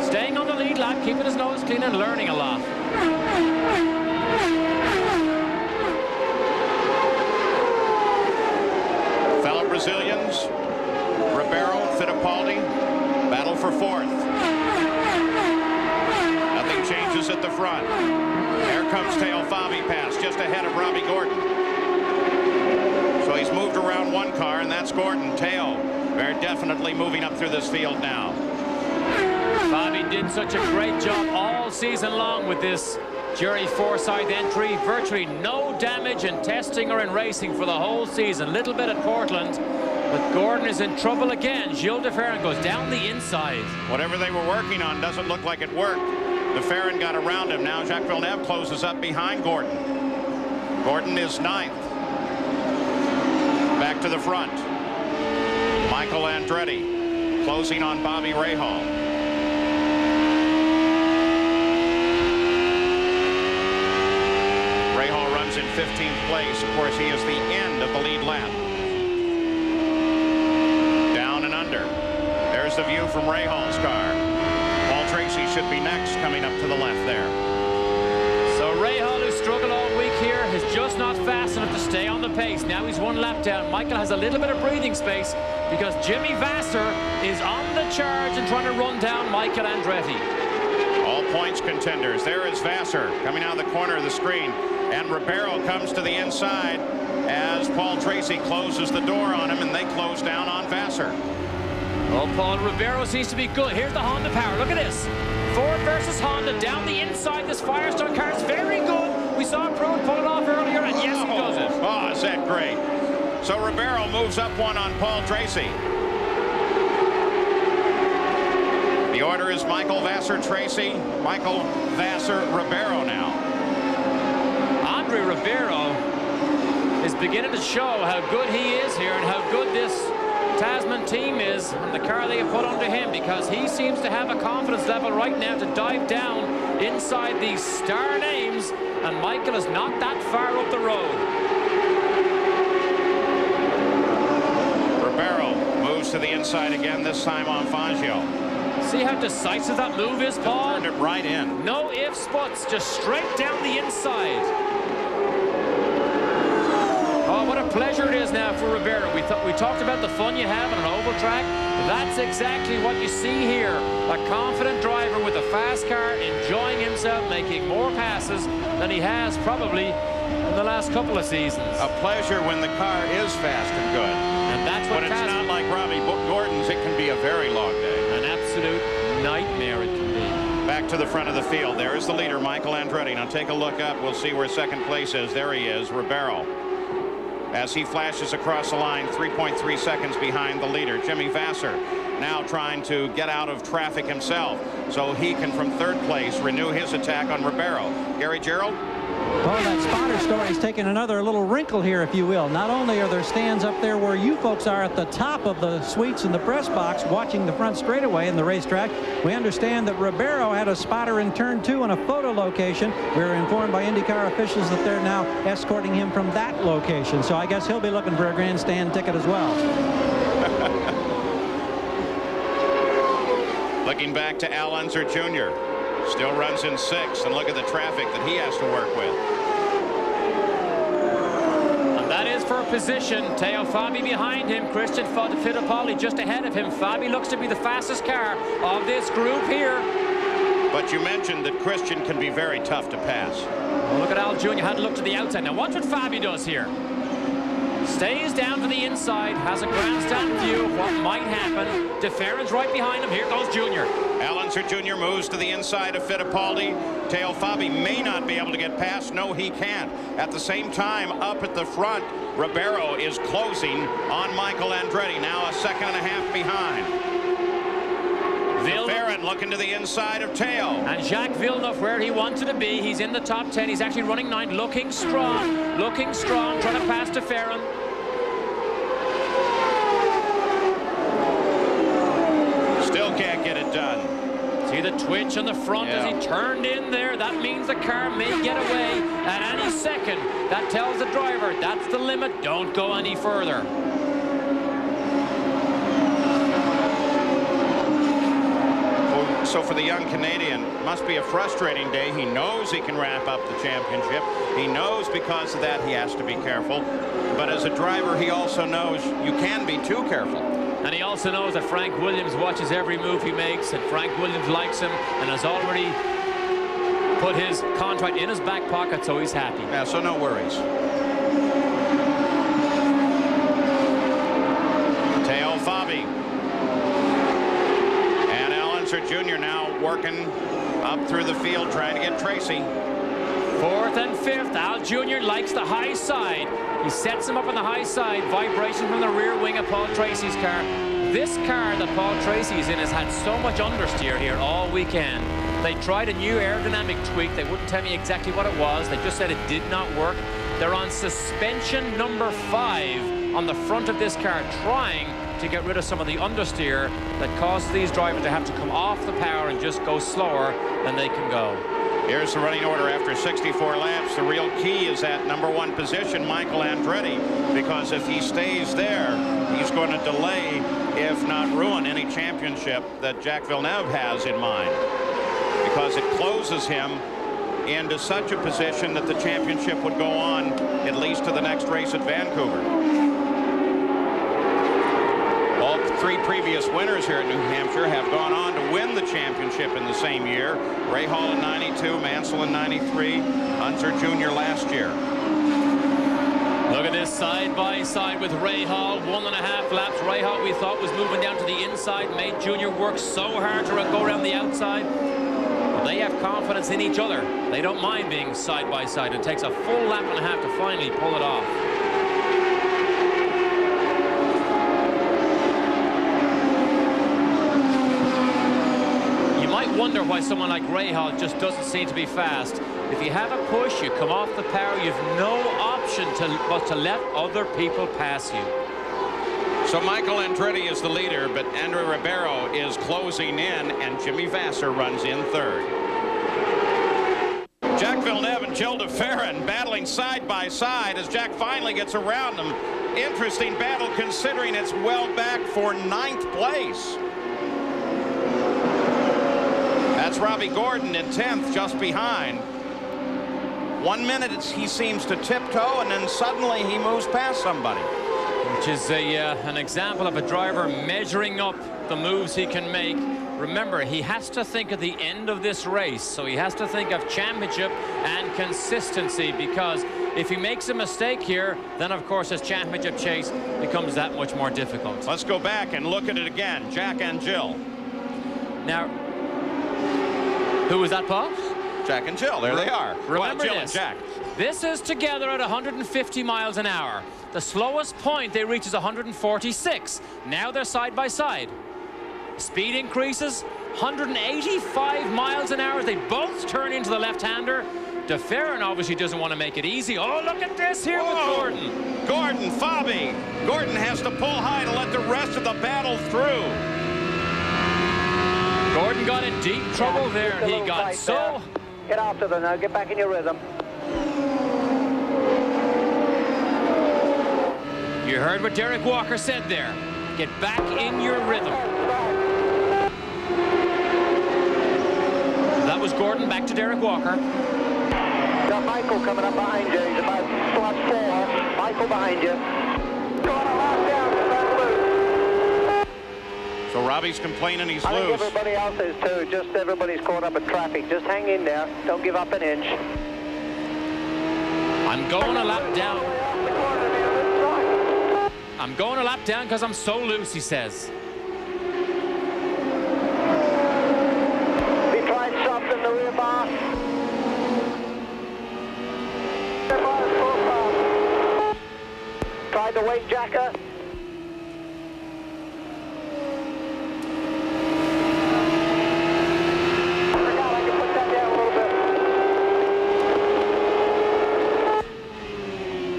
Staying on the lead lap, keeping his nose clean and learning a lot. Fellow Brazilians, Ribeiro, Fittipaldi, battle for 4th. Nothing changes at the front. There comes Teo Fabi past, just ahead of Robbie Gordon. So he's moved around one car, and that's Gordon. Teo, very definitely moving up through this field now. Fabi did such a great job all season long with this Jerry Forsyth entry. Virtually no damage in testing or in racing for the whole season. Little bit at Portland, but Gordon is in trouble again. Gilles de Ferran goes down the inside. Whatever they were working on doesn't look like it worked. De Ferran got around him. Now Jacques Villeneuve closes up behind Gordon. Gordon is 9th. Back to the front. Michael Andretti closing on Bobby Rahal. Rahal runs in 15th place. Of course, he is the end of the lead lap. Down and under. There's the view from Rahal's car. Paul Tracy should be next, coming up to the left there. So Rahal, who struggled all week here, is just not fast enough to stay on the pace. Now he's one lap down. Michael has a little bit of breathing space because Jimmy Vasser is on the charge and trying to run down Michael Andretti. All points contenders. There is Vasser coming out of the corner of the screen. And Ribeiro comes to the inside as Paul Tracy closes the door on him, and they close down on Vasser. Well, Paul, Ribeiro seems to be good. Here's the Honda power. Look at this. Ford versus Honda down the inside. This Firestone car is very good. We saw Pruitt pull it off earlier, and yes, he does it. Oh, is that great? So Ribeiro moves up one on Paul Tracy. The order is Michael, Vassar, Tracy, Michael, Vassar, Ribeiro now. Andre Ribeiro is beginning to show how good he is here and how good this Tasman team is and the car they have put under him, because he seems to have a confidence level right now to dive down inside these star names, and Michael is not that far up the road. Ribeiro moves to the inside again, this time on Fangio. See how decisive that move is, Paul? Turned it right in. No ifs, buts, just straight down the inside. Oh, what a pleasure it is now for Ribeiro. We talked about the fun you have on an oval track. That's exactly what you see here. A confident driver with a fast car, enjoying himself, making more passes than he has probably in the last couple of seasons. A pleasure when the car is fast and good. And that's what But it's not like Robbie Gordon's. It can be a very long day. An absolute nightmare it can be. Back to the front of the field. There is the leader, Michael Andretti. Now take a look up. We'll see where second place is. There he is, Ribeiro. As he flashes across the line, 3.3 seconds behind the leader, Jimmy Vassar, now trying to get out of traffic himself so he can, from third place, renew his attack on Ribeiro. Gary Gerald? Well, that spotter story's taken another little wrinkle here, if you will. Not only are there stands up there where you folks are at the top of the suites in the press box watching the front straightaway in the racetrack, we understand that Ribeiro had a spotter in turn 2 in a photo location. We were informed by IndyCar officials that they're now escorting him from that location. So I guess he'll be looking for a grandstand ticket as well. Looking back to Al Unser Jr. Still runs in 6th, and look at the traffic that he has to work with. And that is for a position. Teo Fabi behind him, Christian Fittipaldi just ahead of him. Fabi looks to be the fastest car of this group here. But you mentioned that Christian can be very tough to pass. Well, look at Al Jr. had to look to the outside. Now watch what Fabi does here. Stays down to the inside, has a grandstand view of what might happen. DeFerrin's right behind him. Here goes Junior. Al Unser Jr. moves to the inside of Fittipaldi. Teo Fabi may not be able to get past. No, he can't. At the same time, up at the front, Ribeiro is closing on Michael Andretti. Now a second and a half behind. DeFerrin looking to the inside of Teo. And Jacques Villeneuve where he wanted to be. He's in the top 10. He's actually running 9, looking strong, trying to pass DeFerrin. Still can't get it done. See the twitch on the front as he turned in there. That means the car may get away at any second. That tells the driver that's the limit. Don't go any further. So for the young Canadian, must be a frustrating day. He knows he can wrap up the championship. He knows because of that he has to be careful. But as a driver, he also knows you can be too careful. And he also knows that Frank Williams watches every move he makes, and Frank Williams likes him and has already put his contract in his back pocket, so he's happy. Yeah, so no worries. Teo Fabi. Jr. now working up through the field trying to get Tracy. 4th and 5th. Al Jr. likes the high side. He sets him up on the high side. Vibration from the rear wing of Paul Tracy's car. This car that Paul Tracy is in has had so much understeer here all weekend. They tried a new aerodynamic tweak. They wouldn't tell me exactly what it was. They just said it did not work. They're on suspension number 5 on the front of this car, trying to get rid of some of the understeer that causes these drivers to have to come off the power and just go slower than they can go. Here's the running order after 64 laps. The real key is that number 1 position, Michael Andretti, because if he stays there, he's going to delay, if not ruin, any championship that Jacques Villeneuve has in mind, because it closes him into such a position that the championship would go on at least to the next race at Vancouver. All 3 previous winners here at New Hampshire have gone on to win the championship in the same year. Ray Hall in 92, Mansell in 93, Unser Jr. last year. Look at this side by side with Ray Hall. 1.5 laps. Ray Hall, we thought, was moving down to the inside. Made Jr. work so hard to go around the outside. Well, they have confidence in each other. They don't mind being side by side. It takes a full lap and a half to finally pull it off. wonder why someone like Rahal just doesn't seem to be fast. If you have a push, you come off the power, you've no option but to let other people pass you. So Michael Andretti is the leader, but Andrew Ribeiro is closing in, and Jimmy Vasser runs in third. Jack Villeneuve and Gilles de Ferran battling side by side as Jack finally gets around them. Interesting battle considering it's well back for 9th place. That's Robbie Gordon in 10th, just behind. 1 minute he seems to tiptoe, and then suddenly he moves past somebody. Which is an example of a driver measuring up the moves he can make. Remember, he has to think at the end of this race, so he has to think of championship and consistency, because if he makes a mistake here, then of course his championship chase becomes that much more difficult. Let's go back and look at it again. Jack and Jill. Now, who was that, Paul? Jack and Jill, there they are. Remember Jill this. and Jack. This is together at 150 miles an hour. The slowest point they reach is 146. Now they're side by side. Speed increases, 185 miles an hour. They both turn into the left-hander. De Ferran obviously doesn't want to make it easy. Oh, look at this here with Gordon. Gordon, Fabi. Gordon has to pull high to let the rest of the battle through. Gordon got in deep trouble there. He got so... Get after them now. Get back in your rhythm. You heard what Derek Walker said there. Get back in your rhythm. That was Gordon, back to Derek Walker. Got Michael coming up behind you. He's about slot 4. Michael behind you. Going a lot down. So Robbie's complaining he's I loose. think everybody else is too. Just everybody's caught up in traffic. Just hang in there. Don't give up an inch. I'm going a lap down. I'm going a lap down because I'm so loose, he says. He tried something the rear bar. Tried the weight jacker.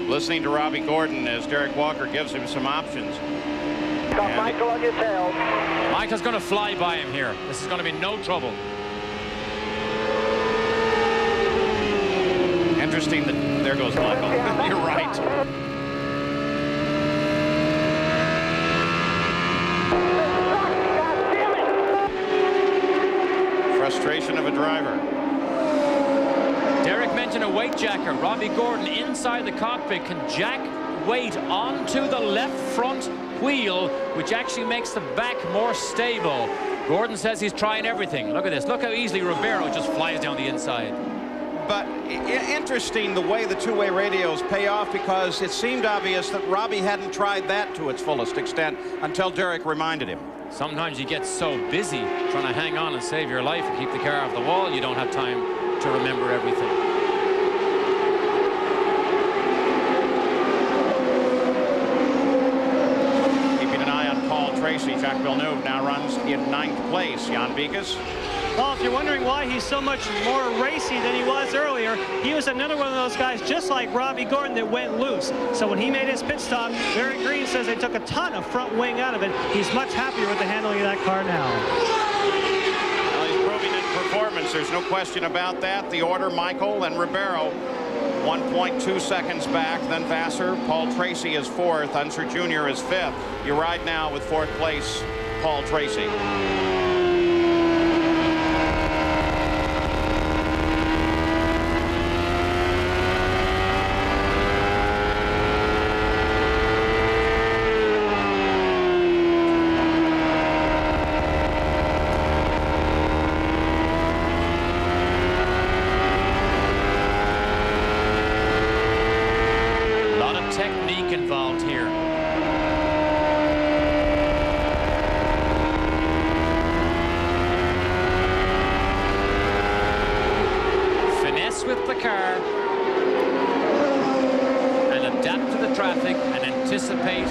Listening to Robbie Gordon as Derek Walker gives him some options. Got Michael on your tail. Michael's going to fly by him here. This is going to be no trouble. Interesting that there goes Michael. You're right. Frustration of a driver. Derek mentioned a weight jacker. Robbie Gordon inside the cockpit can jack weight onto the left front wheel, which actually makes the back more stable. Gordon says he's trying everything. Look at this. Look how easily Ribeiro just flies down the inside. But interesting the way the two-way radios pay off, because it seemed obvious that Robbie hadn't tried that to its fullest extent until Derek reminded him. Sometimes you get so busy trying to hang on and save your life and keep the car off the wall, you don't have time to remember everything. Keeping an eye on Paul Tracy, Jacques Villeneuve now runs in 9th place. Jan Beekes. Well, if you're wondering why he's so much more racy than he was earlier, he was another one of those guys, just like Robbie Gordon, that went loose. So when he made his pit stop, Barry Green says they took a ton of front wing out of it. He's much happier with the handling of that car now. Well, he's proving in performance. There's no question about that. The order, Michael and Ribeiro, 1.2 seconds back. Then Vasser. Paul Tracy is 4th. Unser Jr. is 5th. You ride now with 4th place, Paul Tracy. Involved here. Finesse with the car and adapt to the traffic and anticipate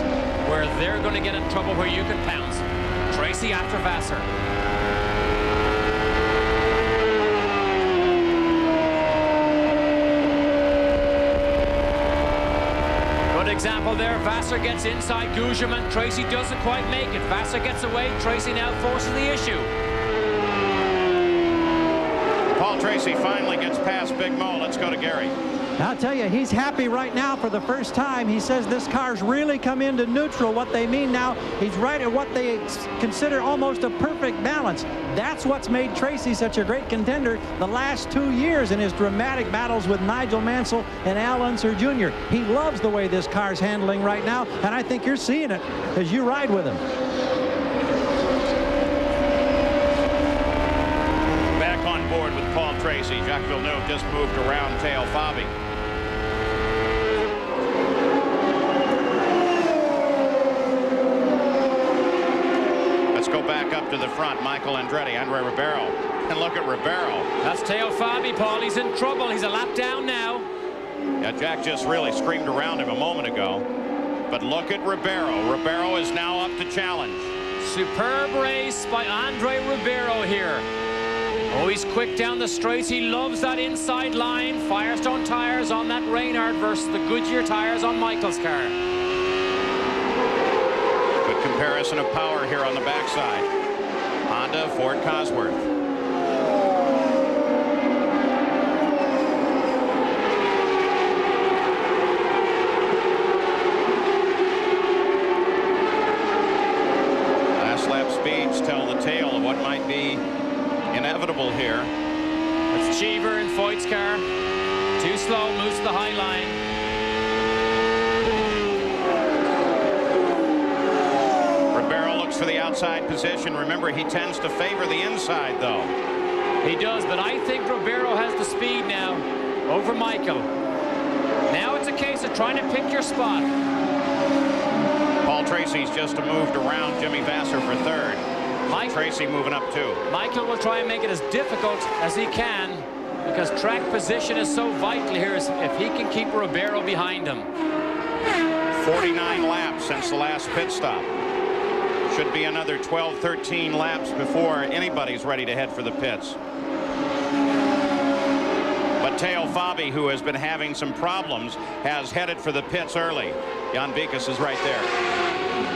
where they're going to get in trouble, where you can pounce. Tracy after Vasser. example there. Vassar gets inside Gugelmin. Tracy doesn't quite make it. Vassar gets away. Tracy now forces the issue. Paul Tracy finally gets past Big Mo. Let's go to Gary. I'll tell you, he's happy right now for the first time. He says this car's really come into neutral. What they mean now, he's right at what they consider almost a perfect balance. That's what's made Tracy such a great contender the last 2 years in his dramatic battles with Nigel Mansell and Al Unser Jr. He loves the way this car's handling right now, and I think you're seeing it as you ride with him. Back on board with Paul Tracy. Jacques Villeneuve just moved around Théo Fabi. Go back up to the front. Michael Andretti, Andre Ribeiro. And look at Ribeiro. That's Théo Fabi, Paul. He's in trouble. He's a lap down now. Yeah, Jack just really screamed around him a moment ago. But look at Ribeiro. Ribeiro is now up to challenge. Superb race by Andre Ribeiro here. Oh, he's quick down the straights. He loves that inside line. Firestone tires on that Reynard versus the Goodyear tires on Michael's car. Comparison of power here on the backside. Honda, Ford Cosworth. Last lap speeds tell the tale of what might be inevitable here. It's Cheever in Foyt's car. Too slow, moves to the high line. For the outside position. Remember, he tends to favor the inside, though. He does, but I think Ribeiro has the speed now over Michael. Now it's a case of trying to pick your spot. Paul Tracy's just moved around Jimmy Vassar for third. Tracy moving up too. Michael will try and make it as difficult as he can because track position is so vital here if he can keep Ribeiro behind him. 49 laps since the last pit stop. Should be another 12, 13 laps before anybody's ready to head for the pits. But Théo Fabi, who has been having some problems, has headed for the pits early. Jan Beekes is right there.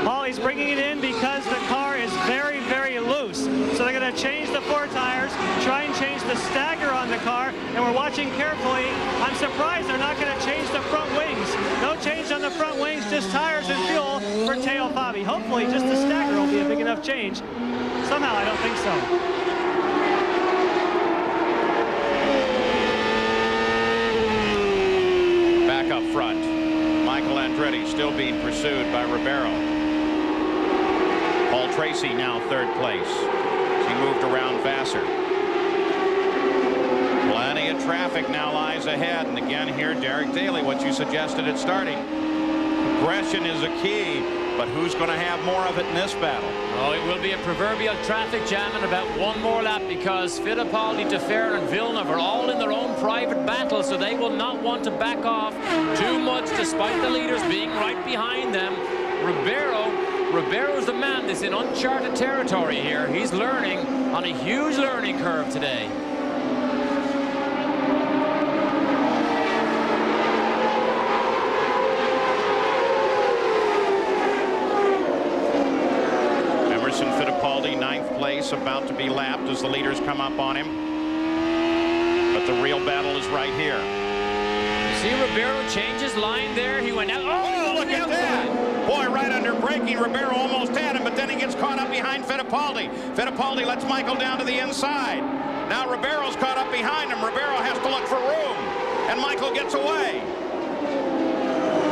Paul, he's bringing it in because the car is very, very loose. So they're going to change the 4 tires, try and change the stagger on the car, and we're watching carefully. I'm surprised they're not going to change the front wings. No change on the front wings, just tires and fuel for Théo Fabi. Hopefully just the stagger will be a big enough change. Somehow I don't think so. Back up front, Michael Andretti still being pursued by Ribeiro. Paul Tracy now third place. He moved around Vassar. Plenty of traffic now lies ahead. And again here, Derek Daly, what you suggested at starting. Aggression is a key, but who's going to have more of it in this battle? Oh, it will be a proverbial traffic jam in about one more lap because Fittipaldi, Defer, and Villeneuve are all in their own private battle, so they will not want to back off too much despite the leaders being right behind them. Ribeiro's the man that's in uncharted territory here. He's learning on a huge learning curve today. Fittipaldi, 9th place, about to be lapped as the leaders come up on him. But the real battle is right here. You see Ribeiro change his line there. He went out. Oh, look at that. Boy, right under braking. Ribeiro almost had him, but then he gets caught up behind Fittipaldi. Fittipaldi lets Michael down to the inside. Now Ribeiro's caught up behind him. Ribeiro has to look for room, and Michael gets away.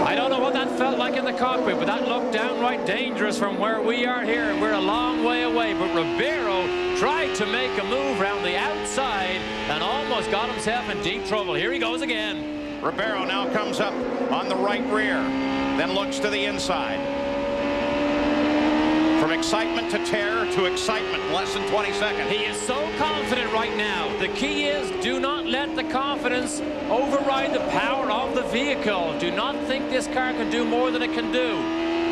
I don't know what that felt like in the cockpit, but that looked downright dangerous from where we are here. We're a long way away, but Ribeiro tried to make a move around the outside and almost got himself in deep trouble. Here he goes again. Ribeiro now comes up on the right rear, then looks to the inside. From excitement to terror to excitement in less than 20 seconds. He is so confident right now. The key is do not let the confidence override the power of the vehicle. Do not think this car can do more than it can do.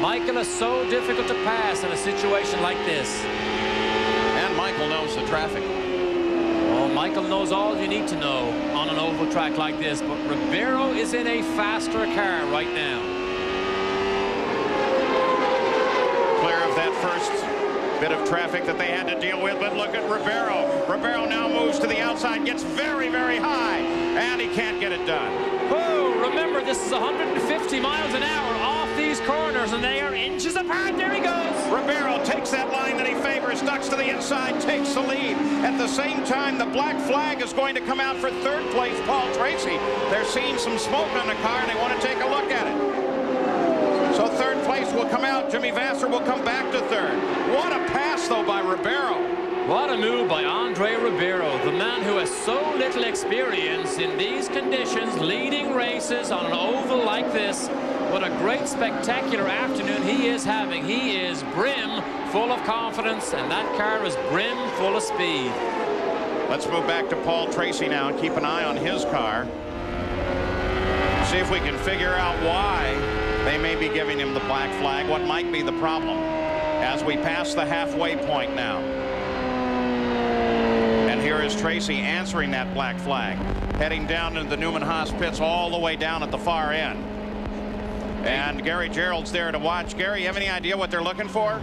Michael is so difficult to pass in a situation like this. And Michael knows the traffic. Oh, Michael knows all you need to know on an oval track like this, but Ribeiro is in a faster car right now. last bit of traffic that they had to deal with. But look at Ribeiro. Ribeiro now moves to the outside, gets very, very high, and he can't get it done. Oh, remember, this is 150 miles an hour off these corners, and they are inches apart. There he goes. Ribeiro takes that line that he favors, ducks to the inside, takes the lead. At the same time, the black flag is going to come out for third place, Paul Tracy. They're seeing some smoke on the car, and they want to take a look at it. So third place will come out. Jimmy Vasser will come back to third. What a pass, though, by Ribeiro. What a move by Andre Ribeiro, the man who has so little experience in these conditions, leading races on an oval like this. What a great, spectacular afternoon he is having. He is brim full of confidence, and that car is brim full of speed. Let's move back to Paul Tracy now and keep an eye on his car. See if we can figure out why they may be giving him the black flag. What might be the problem as we pass the halfway point now. And here is Tracy answering that black flag, heading down into the Newman Haas pits all the way down at the far end. And Gary Gerald's there to watch. Gary, you have any idea what they're looking for?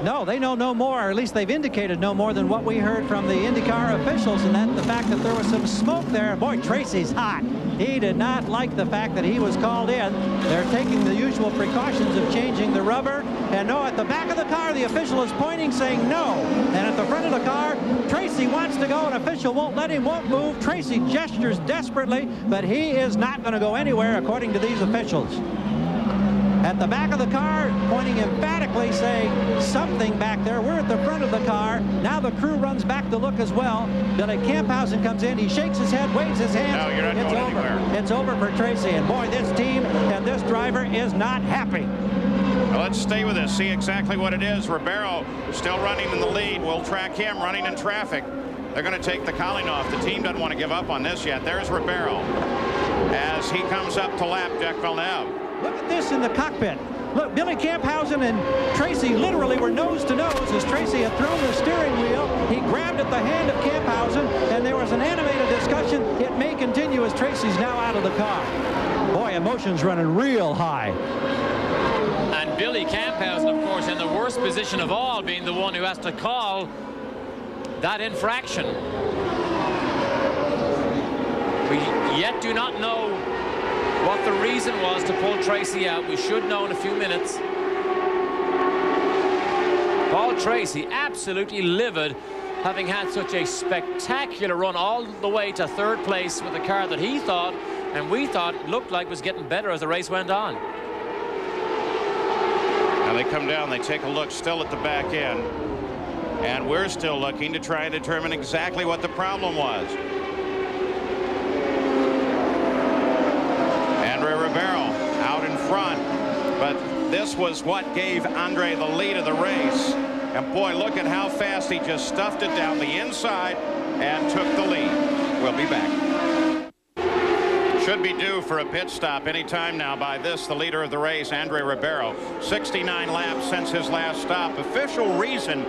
No, they know no more, or at least they've indicated no more than what we heard from the IndyCar officials, and that the fact that there was some smoke there. Boy, Tracy's hot. He did not like the fact that he was called in. They're taking the usual precautions of changing the rubber. And no, at the back of the car, the official is pointing, saying no. And at the front of the car, Tracy wants to go. An official won't let him, won't move. Tracy gestures desperately, but he is not going to go anywhere, according to these officials. At the back of the car, pointing emphatically, saying something back there. We're at the front of the car. Now the crew runs back to look as well. Billy Camphausen comes in. He shakes his head, waves his hands. No, you're not going anywhere. It's over for Tracy. And boy, this team and this driver is not happy. Well, let's stay with this, see exactly what it is. Ribeiro still running in the lead. We'll track him running in traffic. They're going to take the cowling off. The team doesn't want to give up on this yet. There's Ribeiro as he comes up to lap Jacques Villeneuve. Look at this in the cockpit. Look, Billy Camphausen and Tracy literally were nose to nose as Tracy had thrown the steering wheel. He grabbed at the hand of Camphausen, and there was an animated discussion. It may continue as Tracy's now out of the car. Boy, emotions running real high. And Billy Camphausen, of course, in the worst position of all, being the one who has to call that infraction. We yet do not know what the reason was to pull Tracy out. We should know in a few minutes. Paul Tracy absolutely livid, having had such a spectacular run all the way to third place with a car that he thought and we thought looked like was getting better as the race went on. Now they come down, they take a look still at the back end, and we're still looking to try and determine exactly what the problem was. Ribeiro out in front, but this was what gave Andre the lead of the race. And boy, look at how fast he just stuffed it down the inside and took the lead. We'll be back. Should be due for a pit stop anytime now by this, the leader of the race, Andre Ribeiro. 69 laps since his last stop. Official reason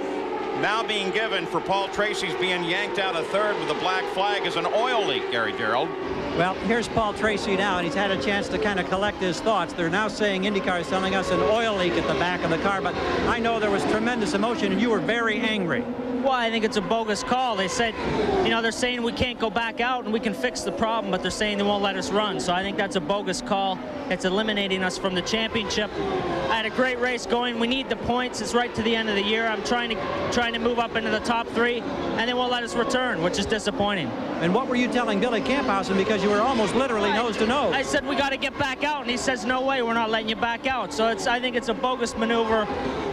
now being given for Paul Tracy's being yanked out of third with the black flag is an oil leak, Gary Gerald. Well, here's Paul Tracy now, and he's had a chance to kind of collect his thoughts. They're now saying IndyCar is telling us an oil leak at the back of the car, but I know there was tremendous emotion, and you were very angry. Well, I think it's a bogus call. They said, you know, they're saying we can't go back out and we can fix the problem, but they're saying they won't let us run. So I think that's a bogus call. It's eliminating us from the championship. I had a great race going. We need the points. It's right to the end of the year. I'm trying to move up into the top 3, and they won't let us return, which is disappointing. And what were you telling Billy Camphausen, because you were almost literally nose to nose? I said we got to get back out, and he says no way, we're not letting you back out. So I think it's a bogus maneuver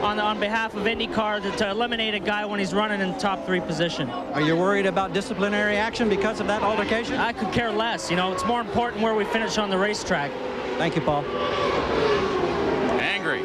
on behalf of IndyCar to eliminate a guy when he's running in top 3 position. Are you worried about disciplinary action because of that altercation? I could care less. You know, it's more important where we finish on the racetrack. Thank you, Paul. Angry.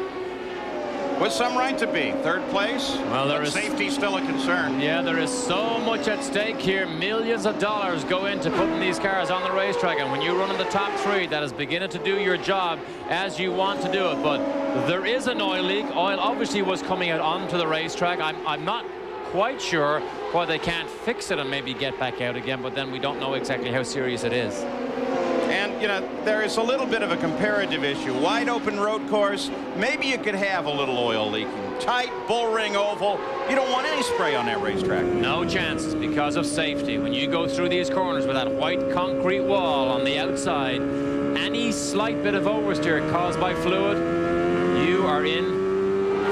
With some right to be. Third place. Well, there is safety still a concern. Yeah, there is so much at stake here. Millions of dollars go into putting these cars on the racetrack, and when you run in the top 3, that is beginning to do your job as you want to do it. But there is an oil leak. Oil obviously was coming out onto the racetrack. I'm not quite sure why they can't fix it and maybe get back out again, but then we don't know exactly how serious it is. And, you know, there is a little bit of a comparative issue. Wide open road course, maybe you could have a little oil leaking. Tight bull ring oval, you don't want any spray on that racetrack. No chances because of safety. When you go through these corners with that white concrete wall on the outside, any slight bit of oversteer caused by fluid, you are in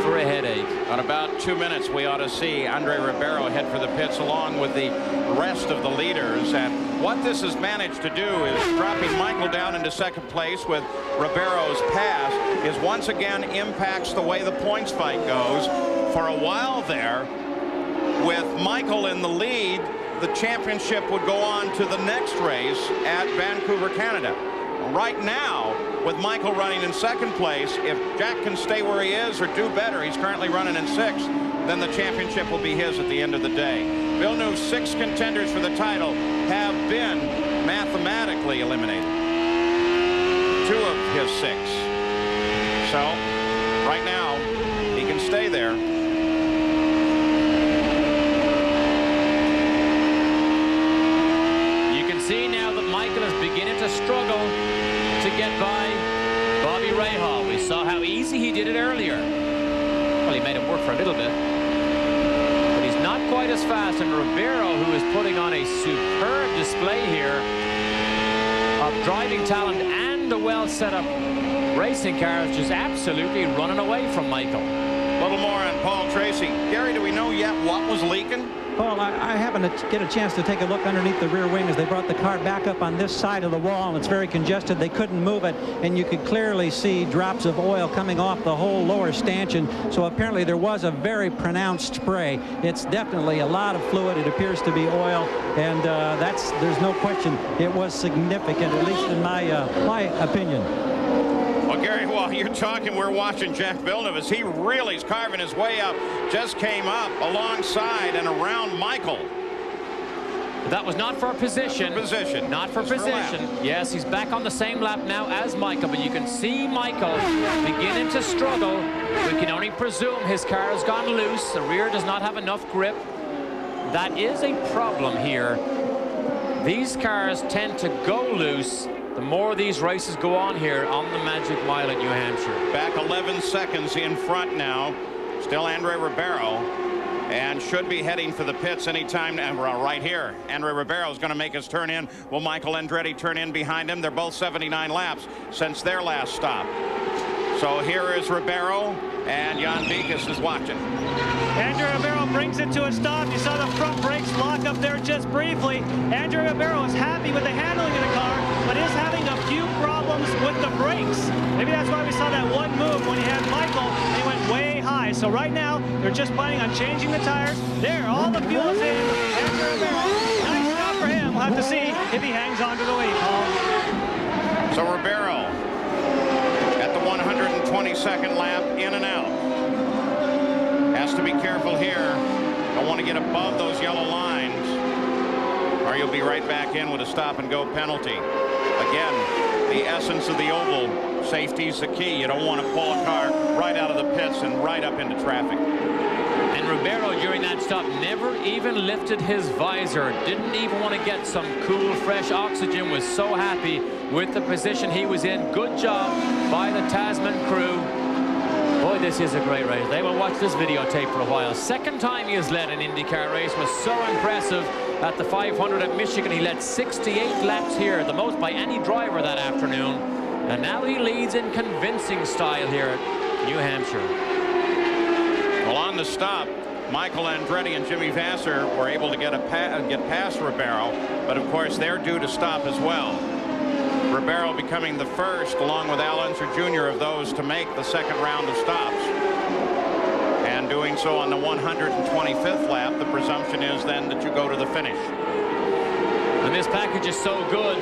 for a headache. In about 2 minutes, we ought to see Andre Ribeiro head for the pits along with the rest of the leaders. And what this has managed to do is dropping Michael down into second place with Ribeiro's pass is once again impacts the way the points fight goes. For a while there, with Michael in the lead, the championship would go on to the next race at Vancouver, Canada. Right now, with Michael running in second place, if Jack can stay where he is or do better, he's currently running in sixth, then the championship will be his at the end of the day. Villeneuve's 6 contenders for the title have been mathematically eliminated. 2 of his 6. So, right now, he can stay there. You can see now that Michael is beginning to struggle to get by Bobby Rahal. We saw how easy he did it earlier. Well, he made it work for a little bit, but he's not quite as fast. And Ribeiro, who is putting on a superb display here of driving talent and a well set up racing car, is just absolutely running away from Michael. A little more on Paul Tracy. Gary, do we know yet what was leaking? Paul, I happened to get a chance to take a look underneath the rear wing as they brought the car back up on this side of the wall, and it's very congested. They couldn't move it, and you could clearly see drops of oil coming off the whole lower stanchion. So apparently there was a very pronounced spray. It's definitely a lot of fluid. It appears to be oil, and there's no question it was significant, at least in my opinion. Well, Gary, while you're talking, we're watching Jack Villeneuve as he really is carving his way up. Just came up alongside and around Michael. That was not for position. Not for position. Yes, he's back on the same lap now as Michael, but you can see Michael beginning to struggle. We can only presume his car has gone loose. The rear does not have enough grip. That is a problem here. These cars tend to go loose the more these races go on here on the Magic Mile at New Hampshire. Back 11 seconds in front now. Still Andre Ribeiro, and should be heading for the pits anytime. And right here, Andre Ribeiro is going to make his turn in. Will Michael Andretti turn in behind him? They're both 79 laps since their last stop. So here is Ribeiro, and Jan Beekes is watching. Andre Ribeiro brings it to a stop. You saw the front brakes lock up there just briefly. Andre Ribeiro is happy with the handling of the car, but is having a few problems with the brakes. Maybe that's why we saw that one move when he had Michael, and he went way high. So right now, they're just planning on changing the tires. There, all the fuel's in. Andre Ribeiro, nice job for him. We'll have to see if he hangs on to the lead, Paul. So Ribeiro at the 122nd lap, in and out. Has to be careful here. Don't want to get above those yellow lines, or you'll be right back in with a stop and go penalty. Again, the essence of the oval, safety's the key. You don't want to pull a car right out of the pits and right up into traffic. And Ribeiro during that stop never even lifted his visor, didn't even want to get some cool fresh oxygen, was so happy with the position he was in. Good job by the Tasman crew. Boy, this is a great race. They will watch this videotape for a while. Second time he has led an IndyCar race. Was so impressive at the 500 at Michigan. He led 68 laps here, the most by any driver that afternoon. And now he leads in convincing style here at New Hampshire. Well, on the stop, Michael Andretti and Jimmy Vasser were able to get past Ribeiro, but of course they're due to stop as well. Ribeiro becoming the first, along with Al Unser Jr., of those to make the second round of stops. And doing so on the 125th lap, the presumption is then that you go to the finish. And this package is so good.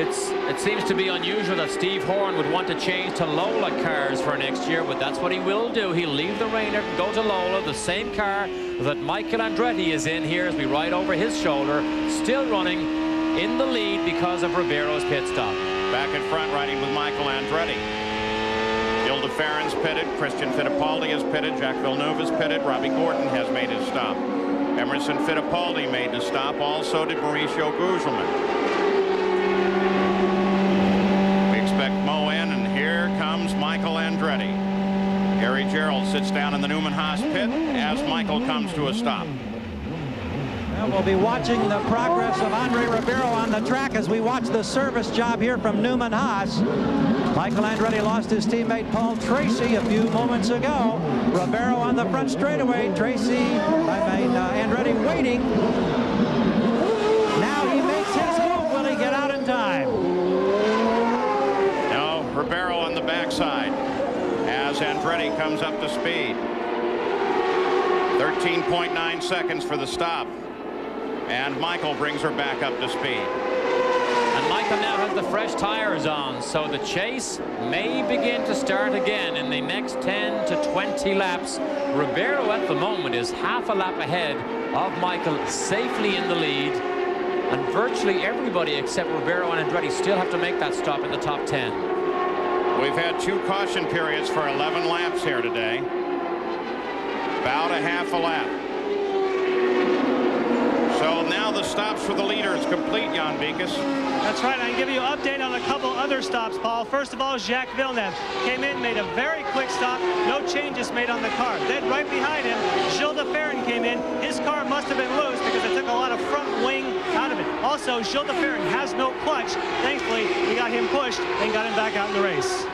It seems to be unusual that Steve Horn would want to change to Lola cars for next year, but that's what he will do. He'll leave the Rainer and go to Lola, the same car that Michael Andretti is in here as we ride over his shoulder, still running in the lead because of Ribeiro's pit stop. Back in front, riding with Michael Andretti. Gil de Ferran's pitted, Christian Fittipaldi is pitted, Jack Villeneuve is pitted, Robbie Gordon has made his stop. Emerson Fittipaldi made the stop, also did Mauricio Gugelmin. Gary Gerald sits down in the Newman Haas pit as Michael comes to a stop. Well, we'll be watching the progress of Andre Ribeiro on the track as we watch the service job here from Newman Haas. Michael Andretti lost his teammate Paul Tracy a few moments ago. Ribeiro on the front straightaway. Andretti waiting. Now he makes his move. Will he get out in time? No, Ribeiro on the backside as Andretti comes up to speed. 13.9 seconds for the stop. And Michael brings her back up to speed. And Michael now has the fresh tires on, so the chase may begin to start again in the next 10 to 20 laps. Ribeiro at the moment is half a lap ahead of Michael, safely in the lead. And virtually everybody except Ribeiro and Andretti still have to make that stop in the top 10. We've had 2 caution periods for 11 laps here today. About a half a lap. So now the stops for the leader is complete, Jan Beekes. That's right. I can give you an update on a couple other stops, Paul. First of all, Jacques Villeneuve came in, made a very quick stop. No changes made on the car. Then right behind him, Gilles de Ferran came in. His car must have been loose because it took a lot of front wing out of it. Also, Gilles de Ferran has no clutch. Thankfully, we got him pushed and got him back out in the race.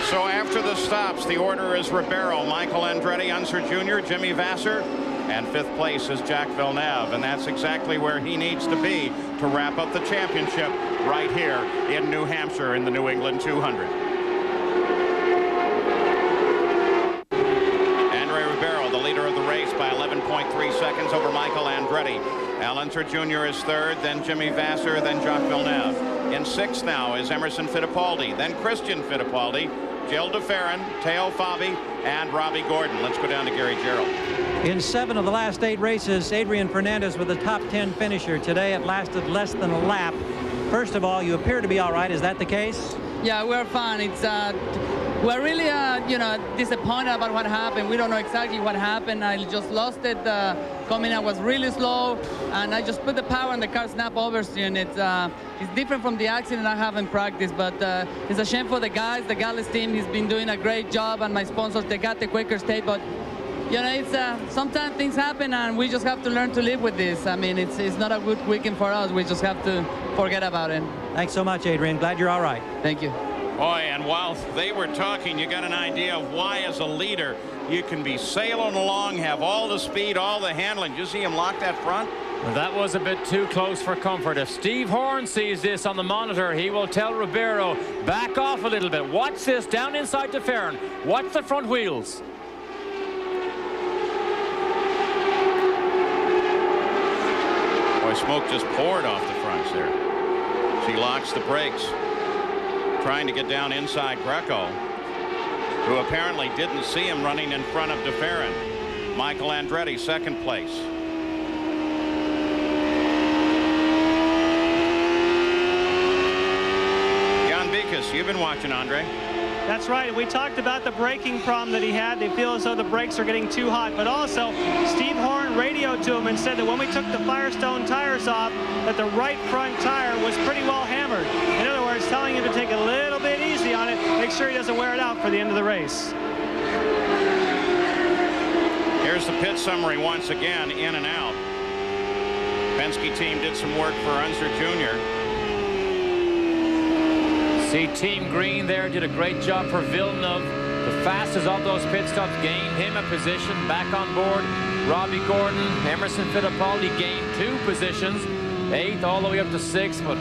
So after the stops, the order is Ribeiro, Michael Andretti, Unser Jr., Jimmy Vasser, and 5th place is Jacques Villeneuve, and that's exactly where he needs to be to wrap up the championship right here in New Hampshire in the New England 200. Andre Ribeiro, the leader of the race, by 11.3 seconds over Michael Andretti. Al Unser Jr. is 3rd, then Jimmy Vasser, then Jacques Villeneuve. In 6th now is Emerson Fittipaldi, then Christian Fittipaldi, Gilles de Ferran, Teo Fabi, and Robbie Gordon. Let's go down to Gary Gerald. In 7 of the last 8 races, Adrian Fernandez with the top 10 finisher. Today it lasted less than a lap. First of all, you appear to be all right. Is that the case? Yeah, we're fine. It's we're really disappointed about what happened. We don't know exactly what happened. I just lost it. Coming out was really slow, and I just put the power on the car snap oversteer. It's different from the accident I have in practice, but it's a shame for the guys. The Gallus team, he's been doing a great job, and my sponsors, they got the Quaker State, but you know, it's sometimes things happen, and we just have to learn to live with this. I mean, it's not a good weekend for us. We just have to forget about it. Thanks so much, Adrian. Glad you're all right. Thank you. Boy, and while they were talking, you got an idea of why, as a leader, you can be sailing along, have all the speed, all the handling. Did you see him lock that front? That was a bit too close for comfort. If Steve Horn sees this on the monitor, he will tell Ribeiro, back off a little bit. Watch this, down inside to Ferran. Watch the front wheels. Boy, smoke just poured off the fronts there. She locks the brakes, trying to get down inside Greco, who apparently didn't see him running in front of de Ferran. Michael Andretti, 2nd place. Jan Beekes, you've been watching Andre. That's right. We talked about the braking problem that he had. They feel as though the brakes are getting too hot. But also, Steve Horn radioed to him and said that when we took the Firestone tires off, that the right front tire was pretty well hammered. In other words, telling him to take a little bit easy on it, make sure he doesn't wear it out for the end of the race. Here's the pit summary once again, in and out. Penske team did some work for Unser Jr. See, Team Green there did a great job for Villeneuve. The fastest of those pit stops gained him a position back on board. Robbie Gordon, Emerson Fittipaldi gained 2 positions, 8th all the way up to 6th. But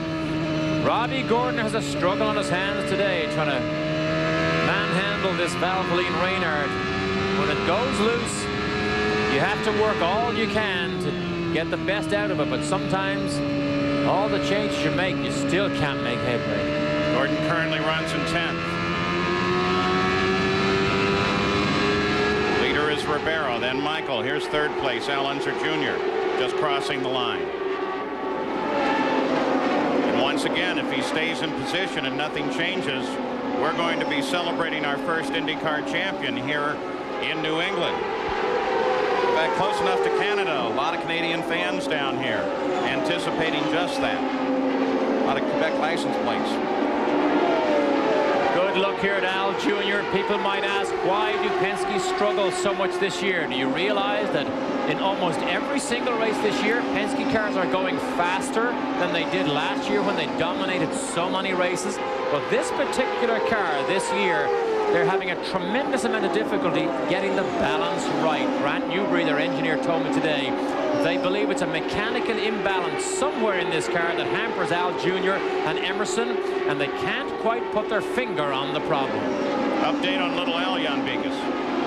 Robbie Gordon has a struggle on his hands today, trying to manhandle this Valvoline Reynard. When it goes loose, you have to work all you can to get the best out of it. But sometimes all the changes you make, you still can't make headway. Gordon currently runs in 10th. Leader is Ribeiro, then Michael. Here's 3rd place, Al Unser Jr., just crossing the line. And once again, if he stays in position and nothing changes, we're going to be celebrating our first IndyCar champion here in New England. In fact, close enough to Canada. A lot of Canadian fans down here anticipating just that. A lot of Quebec license plates. Good good look here at Al Jr. People might ask, why do Penske struggle so much this year? Do you realize that in almost every single race this year, Penske cars are going faster than they did last year when they dominated so many races? But this particular car this year, they're having a tremendous amount of difficulty getting the balance right. Grant Newbury, their engineer, told me today they believe it's a mechanical imbalance somewhere in this car that hampers Al Jr. and Emerson, and they can't quite put their finger on the problem. Update on Little Al, Jan Bigas.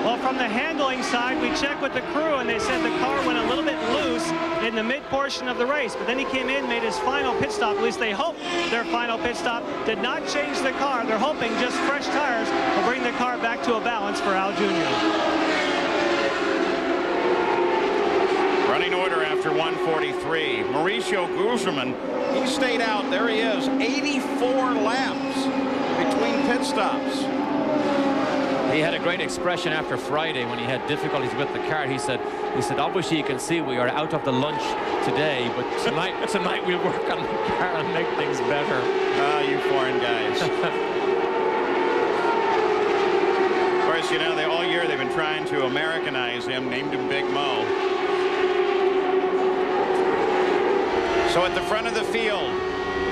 Well, from the handling side, we checked with the crew, and they said the car went a little bit loose in the mid-portion of the race. But then he came in, made his final pit stop. At least they hope their final pit stop did not change the car. They're hoping just fresh tires will bring the car back to a balance for Al Jr. Running order after 143. Mauricio Guzman, he stayed out. There he is, 84 laps between pit stops. He had a great expression after Friday when he had difficulties with the car. He said, obviously you can see we are out of the lunch today, but tonight we'll work on the car and make things better. Ah, you foreign guys. Of course, you know, all year they've been trying to Americanize him, named him Big Mo. So at the front of the field,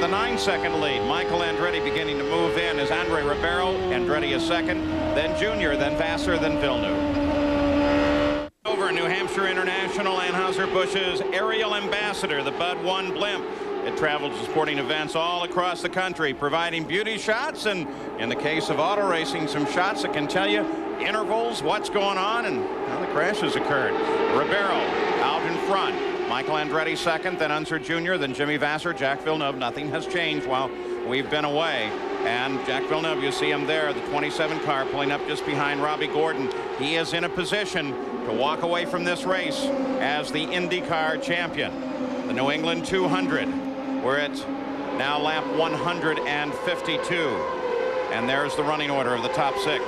the 9-second lead, Michael Andretti beginning to move in as Andre Ribeiro. Andretti is second, then Junior, then Vassar, then Villeneuve. Over New Hampshire International, Anheuser-Busch's aerial ambassador, the Bud 1 blimp. It travels to sporting events all across the country, providing beauty shots and, in the case of auto racing, some shots that can tell you intervals, what's going on, and how the crashes occurred. Ribeiro out in front. Michael Andretti second, then Unser Jr., then Jimmy Vassar, Jack Villeneuve. Nothing has changed while we've been away. And Jack Villeneuve, you see him there, the 27 car pulling up just behind Robbie Gordon. He is in a position to walk away from this race as the IndyCar champion. The New England 200. We're at now lap 152. And there's the running order of the top 6.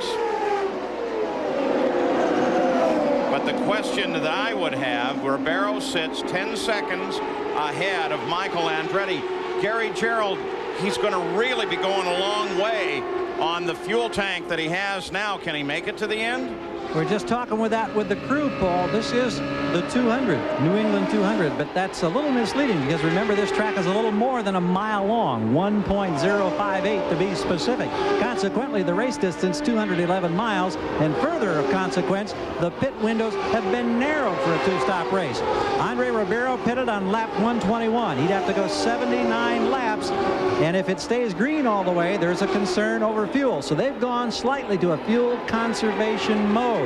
But the question that I would have, Ribeiro sits 10 seconds ahead of Michael Andretti. Gary Gerald, he's going to really be going a long way on the fuel tank that he has now. Can he make it to the end? We're just talking with the crew, Paul. This is the 200, New England 200, but that's a little misleading because remember this track is a little more than a mile long, 1.058 to be specific. Consequently, the race distance 211 miles, and further of consequence, the pit windows have been narrowed for a two-stop race. Andre Ribeiro pitted on lap 121. He'd have to go 79 laps, and if it stays green all the way, there's a concern over fuel. So they've gone slightly to a fuel conservation mode.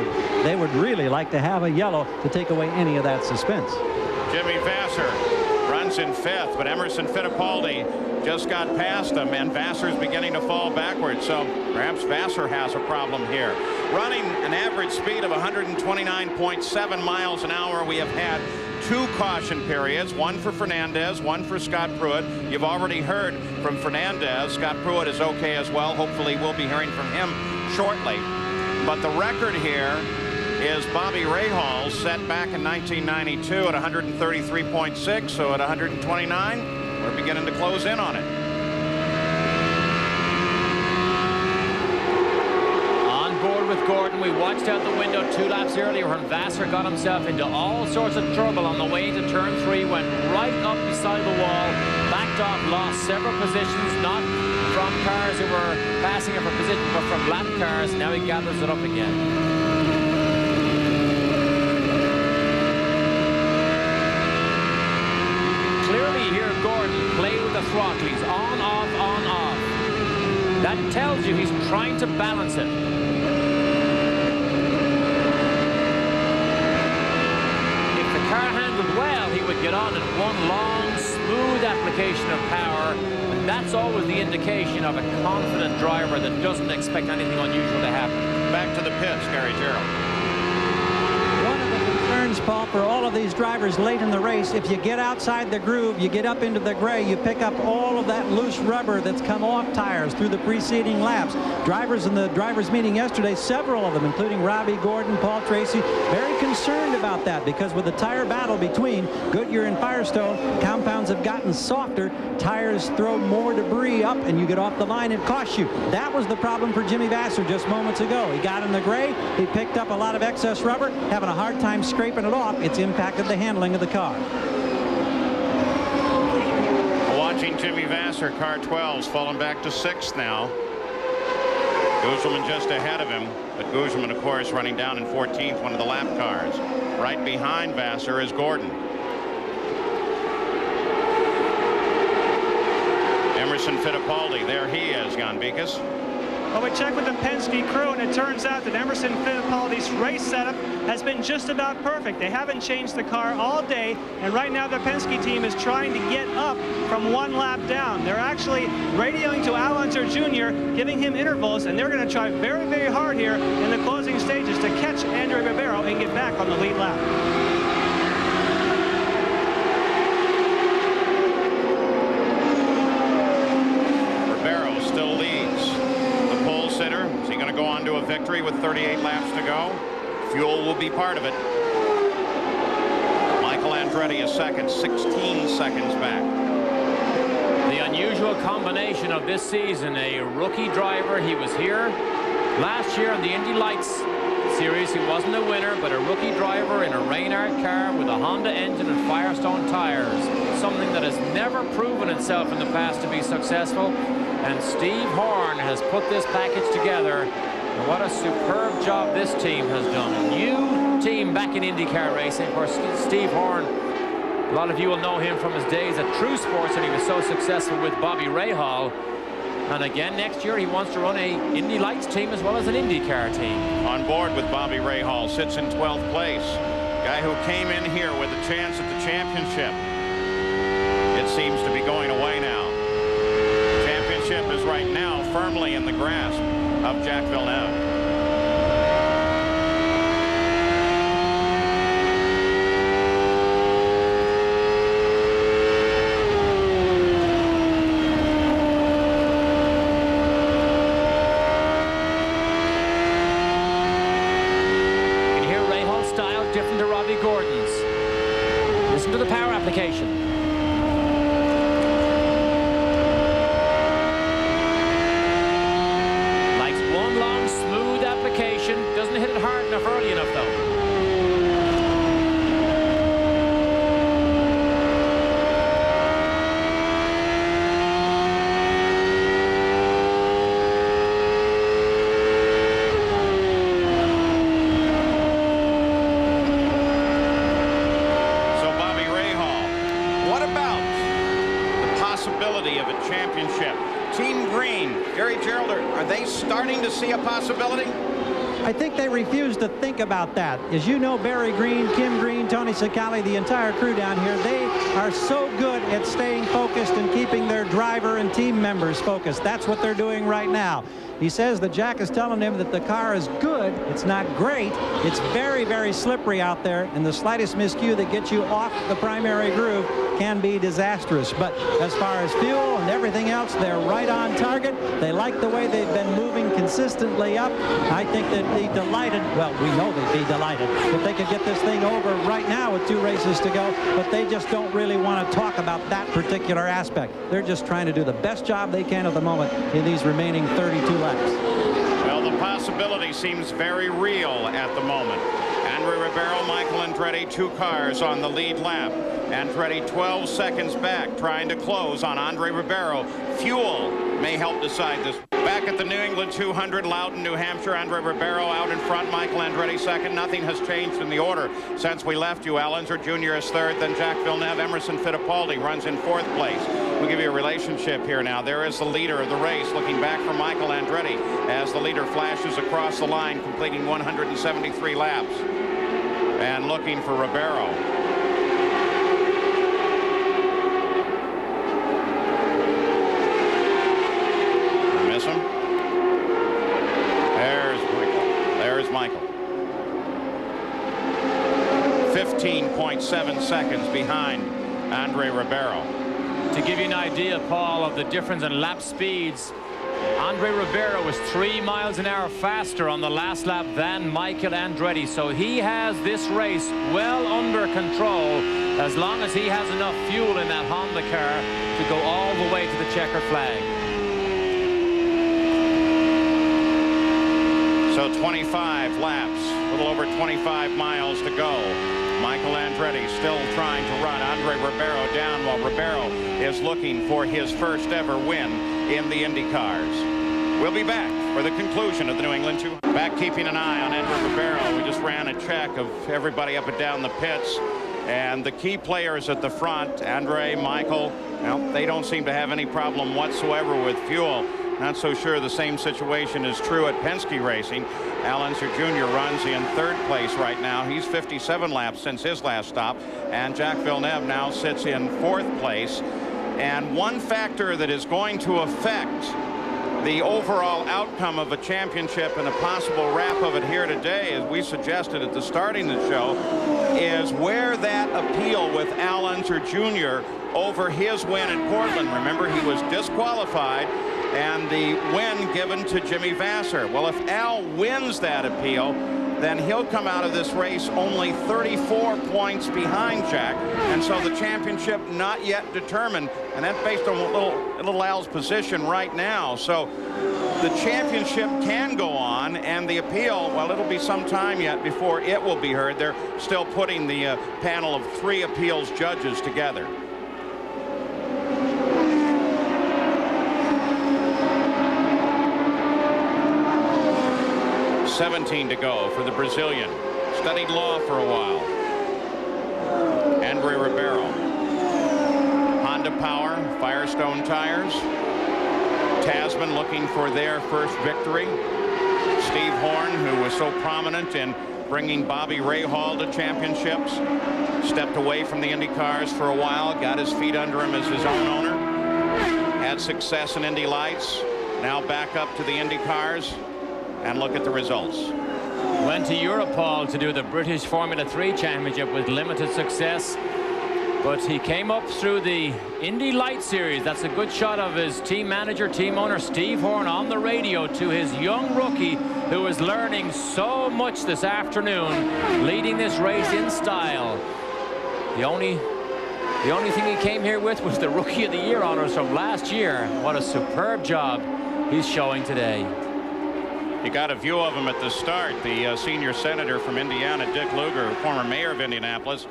They would really like to have a yellow to take away any of that suspense. Jimmy Vassar runs in 5th, but Emerson Fittipaldi just got past him, and Vassar's beginning to fall backwards, so perhaps Vassar has a problem here. Running an average speed of 129.7 miles an hour. We have had 2 caution periods, one for Fernandez, one for Scott Pruitt. You've already heard from Fernandez. Scott Pruitt is okay as well. Hopefully we'll be hearing from him shortly. But the record here is Bobby Rahal, set back in 1992 at 133.6, so at 129, we're beginning to close in on it. On board with Gordon, we watched out the window 2 laps earlier when Vassar got himself into all sorts of trouble on the way into turn 3, went right up beside the wall, backed off, lost several positions, not from cars who were passing him for position, but from lap cars. Now he gathers it up again. Clearly you hear Gordon play with the throttle. He's on, off, on, off. That tells you he's trying to balance it. If the car handled well, he would get on in one long, smooth application of power. That's always the indication of a confident driver that doesn't expect anything unusual to happen. Back to the pits, Gary Gerald. One of the concerns happens, Paul, for all of these drivers late in the race. If you get outside the groove, you get up into the gray, you pick up all of that loose rubber that's come off tires through the preceding laps. Drivers in the drivers meeting yesterday, several of them, including Robbie Gordon, Paul Tracy, very concerned about that, because with the tire battle between Goodyear and Firestone, compounds have gotten softer. Tires throw more debris up, and you get off the line, it costs you. That was the problem for Jimmy Vasser just moments ago. He got in the gray, he picked up a lot of excess rubber, having a hard time scraping it off. It's impacted the handling of the car. Watching Jimmy Vasser, car 12's fallen back to 6th now. Guzman just ahead of him, but Guzman, of course, running down in 14th, one of the lap cars. Right behind Vasser is Gordon. Emerson Fittipaldi, there he is, Jan Beekes. Well, we checked with the Penske crew, and it turns out that Emerson Fittipaldi's race setup has been just about perfect. They haven't changed the car all day, and right now the Penske team is trying to get up from 1 lap down. They're actually radioing to Al Unser Jr., giving him intervals, and they're going to try very, very hard here in the closing stages to catch Andre Ribeiro and get back on the lead lap. To a victory with 38 laps to go. Fuel will be part of it. Michael Andretti is second, 16 seconds back. The unusual combination of this season, a rookie driver. He was here last year in the Indy Lights series. He wasn't a winner, but a rookie driver in a Reynard car with a Honda engine and Firestone tires. Something that has never proven itself in the past to be successful. And Steve Horn has put this package together. And what a superb job this team has done. A new team back in IndyCar racing. Of course, Steve Horn, a lot of you will know him from his days at True Sports, and he was so successful with Bobby Rahal. And again, next year, he wants to run a Indy Lights team as well as an IndyCar team. On board with Bobby Rahal, sits in 12th place. Guy who came in here with a chance at the championship. It seems to be going away now. The championship is right now firmly in the grasp of Jacques Villeneuve. You can hear Rahal's style different to Robbie Gordon's. Listen to the power application. Doesn't hit it hard enough early enough, though. So, Bobby Rahal, what about the possibility of a championship? Team Green, Gary Gerald, are they starting to see a possibility? I think they refuse to think about that. As you know, Barry Green, Kim Green, Tony Sacali, the entire crew down here, they are so good at staying focused and keeping their driver and team members focused. That's what they're doing right now. He says that Jack is telling him that the car is good. It's not great. It's very, very slippery out there, and the slightest miscue that gets you off the primary groove can be disastrous. But as far as fuel and everything else, they're right on target. They like the way they've been moving consistently up. I think they'd be delighted. Well, we know they'd be delighted if they could get this thing over right now with 2 races to go, but they just don't really want to talk about that particular aspect. They're just trying to do the best job they can at the moment in these remaining 32 laps. Well, the possibility seems very real at the moment. Andre Ribeiro, Michael Andretti, 2 cars on the lead lap. Andretti 12 seconds back, trying to close on Andre Ribeiro. Fuel may help decide this. Back at the New England 200, Loudon, New Hampshire, Andre Ribeiro out in front, Michael Andretti second. Nothing has changed in the order since we left you. Al Unser Jr. is third, then Jacques Villeneuve. Emerson Fittipaldi runs in 4th place. We'll give you a relationship here now. There is the leader of the race, looking back for Michael Andretti as the leader flashes across the line, completing 173 laps. And looking for Ribeiro. Miss him. There's Michael. 15.7 seconds behind Andre Ribeiro. To give you an idea, Paul, of the difference in lap speeds, Andre Ribeiro was 3 miles an hour faster on the last lap than Michael Andretti. So he has this race well under control as long as he has enough fuel in that Honda car to go all the way to the checkered flag. So 25 laps, a little over 25 miles to go. Michael Andretti still trying to run Andre Ribeiro down while Ribeiro is looking for his first ever win in the Indy cars. We'll be back for the conclusion of the New England 200. Back keeping an eye on Andre Ribeiro. We just ran a check of everybody up and down the pits. And the key players at the front, Andre, Michael, well, they don't seem to have any problem whatsoever with fuel. Not so sure the same situation is true at Penske Racing. Al Unser Jr. runs in third place right now. He's 57 laps since his last stop. And Jacques Villeneuve now sits in fourth place. And one factor that is going to affect the overall outcome of a championship and a possible wrap of it here today, as we suggested at the starting of the show, is where that appeal with Al Unser Jr. over his win in Portland. Remember, he was disqualified and the win given to Jimmy Vasser. Well, if Al wins that appeal, then he'll come out of this race only 34 points behind Jack, and so the championship not yet determined, and that's based on little Al's position right now. So the championship can go on, and the appeal, well, it'll be some time yet before it will be heard. They're still putting the panel of 3 appeals judges together. $17 to go for the Brazilian. Studied law for a while. Andre Ribeiro. Honda Power, Firestone tires. Tasman looking for their first victory. Steve Horn, who was so prominent in bringing Bobby Rahal to championships, stepped away from the Indy cars for a while, got his feet under him as his own owner, had success in Indy Lights, now back up to the Indy cars. And look at the results. Went to Europe, Paul, to do the British Formula 3 Championship with limited success. But he came up through the Indy Light Series. That's a good shot of his team manager, team owner, Steve Horn, on the radio to his young rookie who is learning so much this afternoon, leading this race in style. The only thing he came here with was the Rookie of the Year honors from last year. What a superb job he's showing today. You got a view of him at the start. The senior senator from Indiana, Dick Lugar, former mayor of Indianapolis,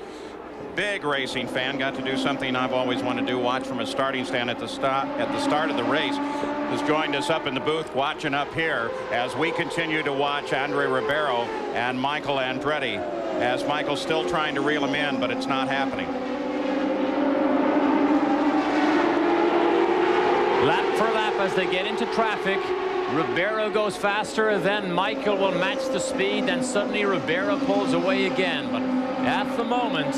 big racing fan, got to do something I've always wanted to do, watch from a starting stand at the start of the race. Has joined us up in the booth, watching up here as we continue to watch Andre Ribeiro and Michael Andretti, as Michael's still trying to reel him in, but it's not happening. Lap for lap as they get into traffic. Ribeiro goes faster, then Michael will match the speed, then suddenly Ribeiro pulls away again. But at the moment,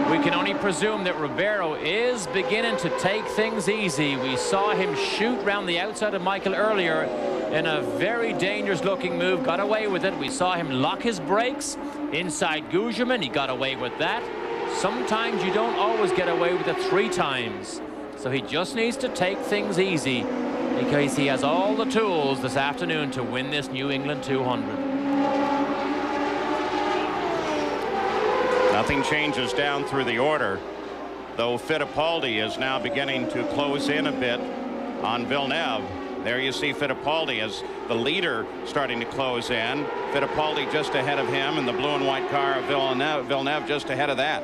we can only presume that Ribeiro is beginning to take things easy. We saw him shoot round the outside of Michael earlier in a very dangerous looking move, got away with it. We saw him lock his brakes inside Gugelmin. He got away with that. Sometimes you don't always get away with it 3 times. So he just needs to take things easy, because he has all the tools this afternoon to win this New England 200. Nothing changes down through the order, though Fittipaldi is now beginning to close in a bit on Villeneuve. There you see Fittipaldi as the leader starting to close in. Fittipaldi just ahead of him in the blue and white car of Villeneuve. Villeneuve just ahead of that.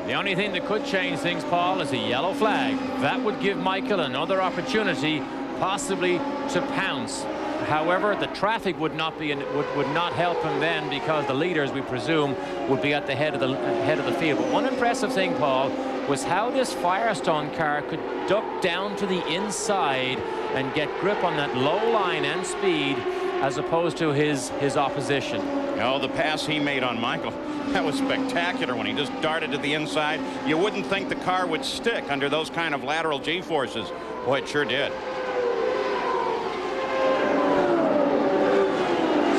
The only thing that could change things, Paul, is a yellow flag. That would give Michael another opportunity, possibly to pounce. However, the traffic would not help him then, because the leaders, we presume, would be at the head of the field. But one impressive thing, Paul, was how this Firestone car could duck down to the inside and get grip on that low line and speed, as opposed to his opposition. Oh, the pass he made on Michael, that was spectacular when he just darted to the inside. You wouldn't think the car would stick under those kind of lateral G-forces. Boy, it sure did.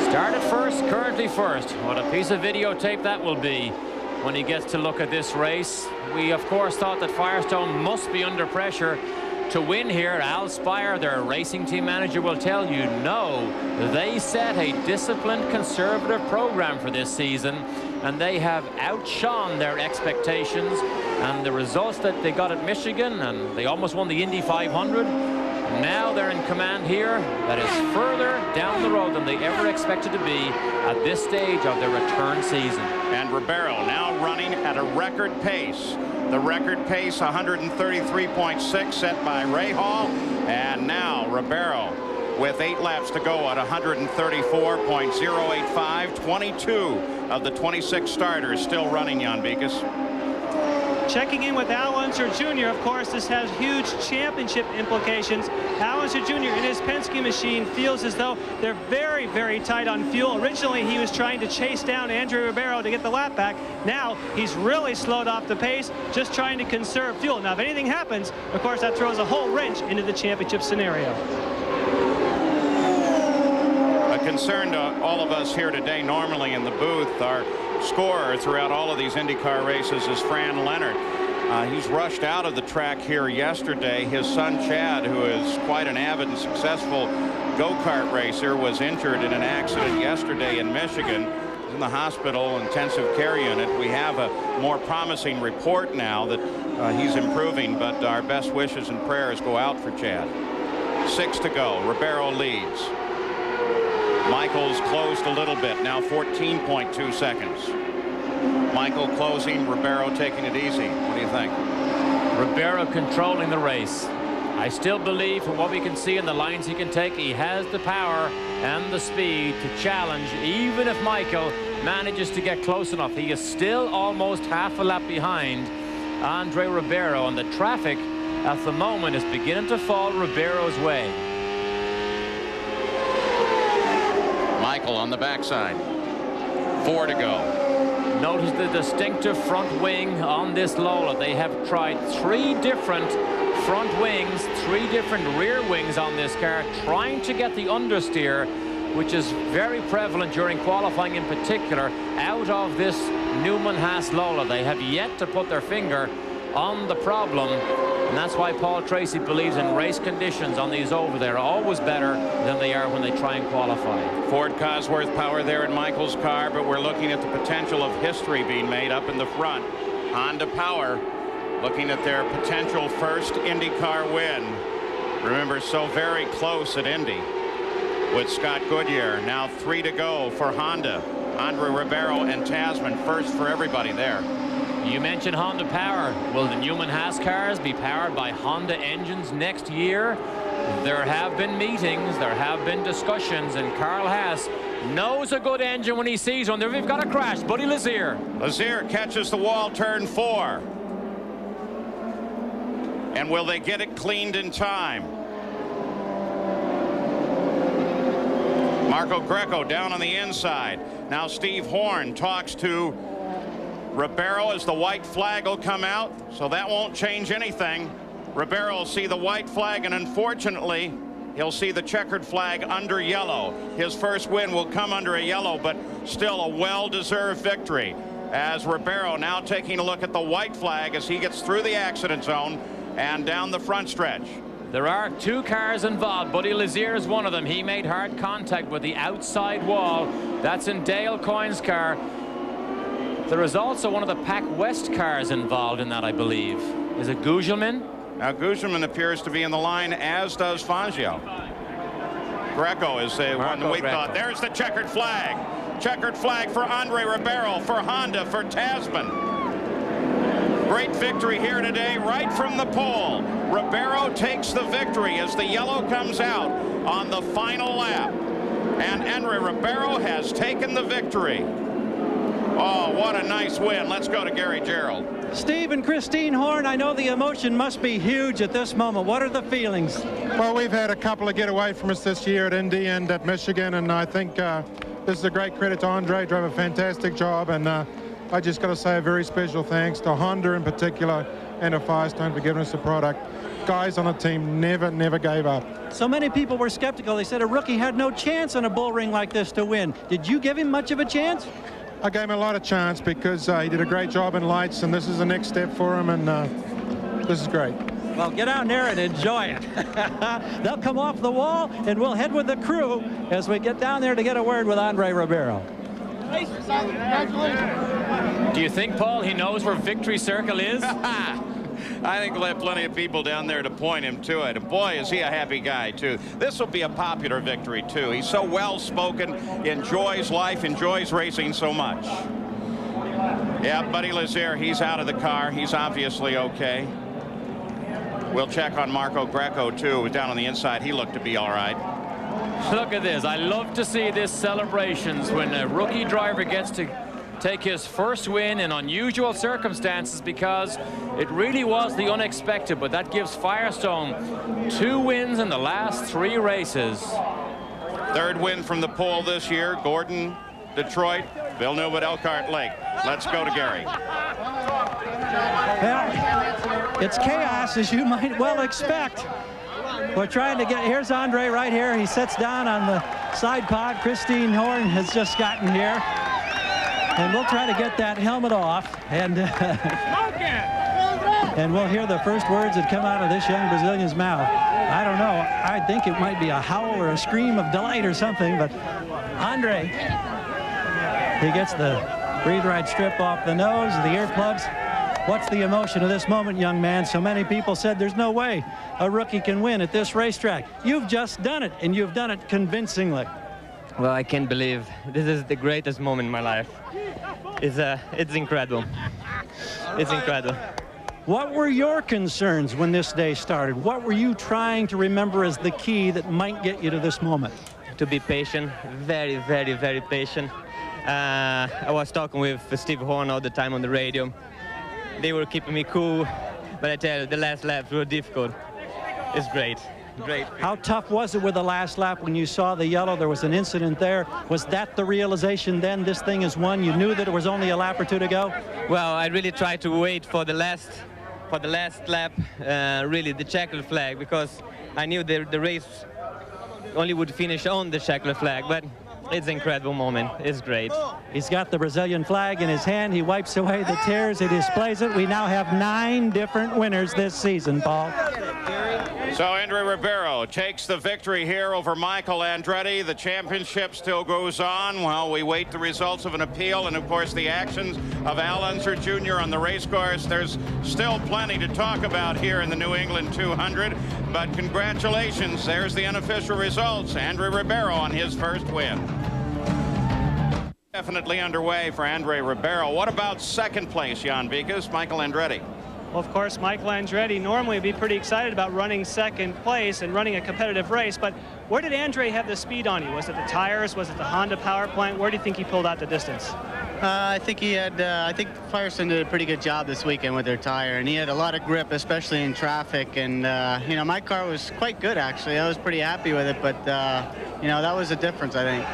Started first, currently first. What a piece of videotape that will be. when he gets to look at this race. We, of course, thought that Firestone must be under pressure to win here. Al Spire, their racing team manager, will tell you no. They set a disciplined, conservative program for this season, and they have outshone their expectations. And the results that they got at Michigan, and they almost won the Indy 500. Now they're in command here that is further down the road than they ever expected to be at this stage of their return season. And Ribeiro now running at a record pace. The record pace 133.6 set by Ray Hall, and now Ribeiro with 8 laps to go at 134.085. 22 of the 26 starters still running, Jan Beekes. Checking in with Al Unser Jr., of course, this has huge championship implications. Al Unser Jr. in his Penske machine feels as though they're very, very tight on fuel. Originally, he was trying to chase down Andre Ribeiro to get the lap back. Now, he's really slowed off the pace, just trying to conserve fuel. Now, if anything happens, of course, that throws a whole wrench into the championship scenario. A concern to all of us here today, normally in the booth, our scorer throughout all of these IndyCar races is Fran Leonard. He's rushed out of the track here yesterday. His son Chad, who is quite an avid and successful go-kart racer, was injured in an accident yesterday in Michigan. He's in the hospital intensive care unit. We have a more promising report now that he's improving, but our best wishes and prayers go out for Chad. 6 to go. Ribeiro leads. Michael's closed a little bit, now 14.2 seconds. Michael closing, Ribeiro taking it easy. What do you think? Ribeiro controlling the race. I still believe, from what we can see in the lines he can take, he has the power and the speed to challenge, even if Michael manages to get close enough. He is still almost half a lap behind Andre Ribeiro, and the traffic at the moment is beginning to fall Ribeiro's way. Michael on the backside. 4 to go. Notice the distinctive front wing on this Lola. They have tried 3 different front wings, 3 different rear wings on this car, trying to get the understeer, which is very prevalent during qualifying in particular, out of this Newman Haas Lola. They have yet to put their finger on the problem, and that's why Paul Tracy believes in race conditions on these over there are always better than they are when they try and qualify. Ford Cosworth power there in Michael's car, but we're looking at the potential of history being made up in the front. Honda power looking at their potential first IndyCar win. Remember, so very close at Indy with Scott Goodyear. Now 3 to go for Honda. Andre Ribeiro and Tasman first for everybody there. You mentioned Honda power. Will the Newman Haas cars be powered by Honda engines next year? There have been meetings, there have been discussions, and Carl Haas knows a good engine when he sees one. There we've got a crash. Buddy Lazier. Lazier catches the wall, turn 4. And will they get it cleaned in time? Marco Greco down on the inside. Now Steve Horn talks to Ribeiro as the white flag will come out, so that won't change anything. Ribeiro will see the white flag, and unfortunately, he'll see the checkered flag under yellow. His first win will come under a yellow, but still a well-deserved victory. As Ribeiro now taking a look at the white flag as he gets through the accident zone and down the front stretch. There are 2 cars involved. Buddy Lazier is one of them. He made hard contact with the outside wall. That's in Dale Coyne's car. There is also one of the Pac West cars involved in that, I believe. Is it Gugelmin? Now Gugelmin appears to be in the line, as does Fangio. Greco is the one that we thought. There's the checkered flag. Checkered flag for Andre Ribeiro, for Honda, for Tasman. Great victory here today, right from the pole. Ribeiro takes the victory as the yellow comes out on the final lap. And Andre Ribeiro has taken the victory. Oh, what a nice win. Let's go to Gary Gerald. Steve and Christine Horn, I know the emotion must be huge at this moment. What are the feelings? Well, we've had a couple of get away from us this year at Indy and at Michigan, and I think this is a great credit to Andre. Drove a fantastic job, and I just got to say a very special thanks to Honda in particular and to Firestone for giving us the product. Guys on the team never gave up. So many people were skeptical. They said a rookie had no chance on a bull ring like this to win. Did you give him much of a chance? I gave him a lot of chance because he did a great job in lights, and this is the next step for him, and this is great. Well, get out there and enjoy it. They'll come off the wall, and we'll head with the crew as we get down there to get a word with Andre Ribeiro. Do you think, Paul, he knows where Victory Circle is? I think we'll have plenty of people down there to point him to it. And boy, is he a happy guy, too. This will be a popular victory, too. He's so well-spoken, enjoys life, enjoys racing so much. Yeah, Buddy Lazier, he's out of the car. He's obviously okay. We'll check on Marco Greco, too. Down on the inside, he looked to be all right. Look at this. I love to see this celebrations when a rookie driver gets to take his first win in unusual circumstances, because it really was the unexpected, but that gives Firestone 2 wins in the last 3 races. 3rd win from the pole this year. Gordon, Detroit, Villeneuve at Elkhart Lake. Let's go to Gary. Well, it's chaos, as you might well expect. We're trying to get, here's Andre right here. He sits down on the side pod. Christine Horn has just gotten here. And we'll try to get that helmet off, and and we'll hear the first words that come out of this young Brazilian's mouth. I don't know. I think it might be a howl or a scream of delight or something, but Andre, he gets the breathe right strip off the nose, the earplugs. What's the emotion of this moment, young man? So many people said there's no way a rookie can win at this racetrack. You've just done it, and you've done it convincingly. Well, I can't believe this is the greatest moment in my life. It's incredible. It's incredible. What were your concerns when this day started? What were you trying to remember as the key that might get you to this moment? To be patient, very, very, very patient. I was talking with Steve Horn all the time on the radio. They were keeping me cool, but I tell you, the last laps were difficult. It's great. Great. How tough was it with the last lap when you saw the yellow? There was an incident there. Was that the realization then, this thing is won? You knew that it was only a lap or 2 to go? Well, I really tried to wait for the last lap, really the checkered flag, because I knew the race only would finish on the checkered flag, but it's an incredible moment. It's great. He's got the Brazilian flag in his hand. He wipes away the tears. He displays it. We now have 9 different winners this season, Paul. So Andre Ribeiro takes the victory here over Michael Andretti. The championship still goes on while we wait the results of an appeal and, of course, the actions of Al Unser Jr. on the race course. There's still plenty to talk about here in the New England 200, but congratulations. There's the unofficial results. Andre Ribeiro on his first win. Definitely underway for Andre Ribeiro. What about second place, Jan Vikas? Michael Andretti. Well, of course, Michael Andretti normally would be pretty excited about running second place and running a competitive race, but where did Andre have the speed on you? Was it the tires? Was it the Honda power plant? Where do you think he pulled out the distance? I think he had, I think Firestone did a pretty good job this weekend with their tire, and he had a lot of grip, especially in traffic, and, you know, my car was quite good, actually. I was pretty happy with it, but, you know, that was a difference, I think.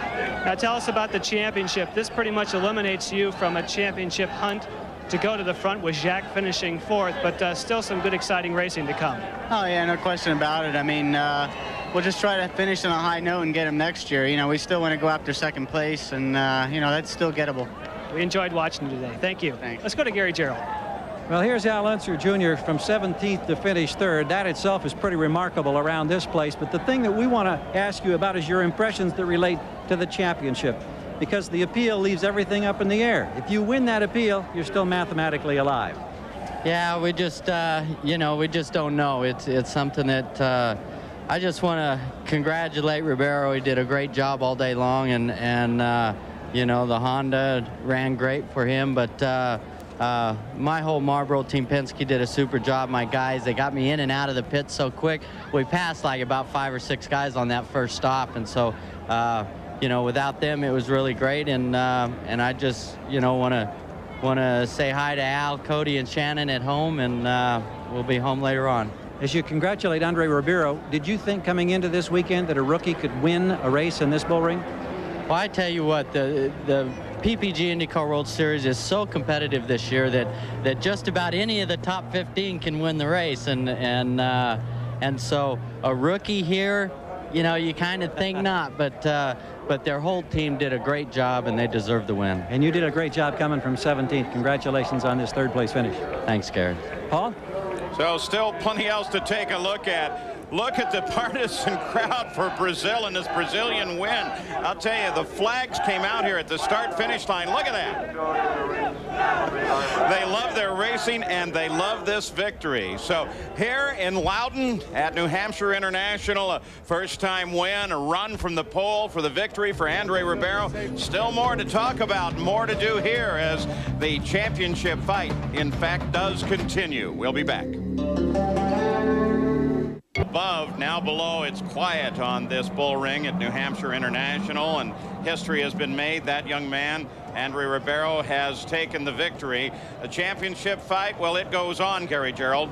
Now, tell us about the championship. This pretty much eliminates you from a championship hunt to go to the front, with Jacques finishing 4th, but still some good, exciting racing to come. Oh, yeah, no question about it. I mean, we'll just try to finish on a high note and get him next year. You know, we still want to go after second place, and, you know, that's still gettable. We enjoyed watching you today. Thank you. Thanks. Let's go to Gary Gerald. Well, here's Al Unser Jr. from 17th to finish 3rd. That itself is pretty remarkable around this place, but the thing that we want to ask you about is your impressions that relate to the championship, because the appeal leaves everything up in the air. If you win that appeal, you're still mathematically alive. Yeah, we just, you know, we just don't know. It's something that I just want to congratulate Ribeiro. He did a great job all day long, and you know, the Honda ran great for him, but my whole Marlboro team, Penske, did a super job. My guys, they got me in and out of the pit so quick. We passed like about 5 or 6 guys on that first stop, and so you know, without them, it was really great, and I just, you know, want to say hi to Al, Cody, and Shannon at home, and we'll be home later on. As you congratulate Andre Ribeiro, did you think coming into this weekend that a rookie could win a race in this bull ring? Well, I tell you what, the PPG IndyCar World Series is so competitive this year that just about any of the top 15 can win the race, and so a rookie here, you know, you kind of think not, but but their whole team did a great job, and they deserve the win. And you did a great job coming from 17th. Congratulations on this third-place finish. Thanks, Garrett. Paul? So still plenty else to take a look at. Look at the partisan crowd for Brazil and this Brazilian win. I'll tell you, the flags came out here at the start-finish line. Look at that. They love their racing, and they love this victory. So here in Loudon at New Hampshire International, a first-time win, a run from the pole for the victory for Andre Ribeiro. Still more to talk about, more to do here as the championship fight, in fact, does continue. We'll be back. Above, now below, it's quiet on this bull ring at New Hampshire International, and history has been made. That young man, Andre Ribeiro, has taken the victory. The championship fight, well, it goes on, Gary Gerald.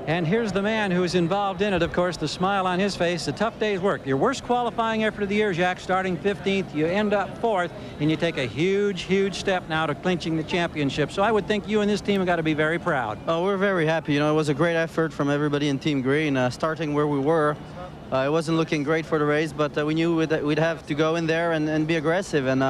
And here's the man who's involved in it, of course, the smile on his face, a tough day's work. Your worst qualifying effort of the year, Jacques, starting 15th, you end up 4th, and you take a huge, huge step now to clinching the championship. So I would think you and this team have got to be very proud. Oh, we're very happy. You know, it was a great effort from everybody in Team Green, starting where we were. It wasn't looking great for the race, but we knew we'd have to go in there and be aggressive. And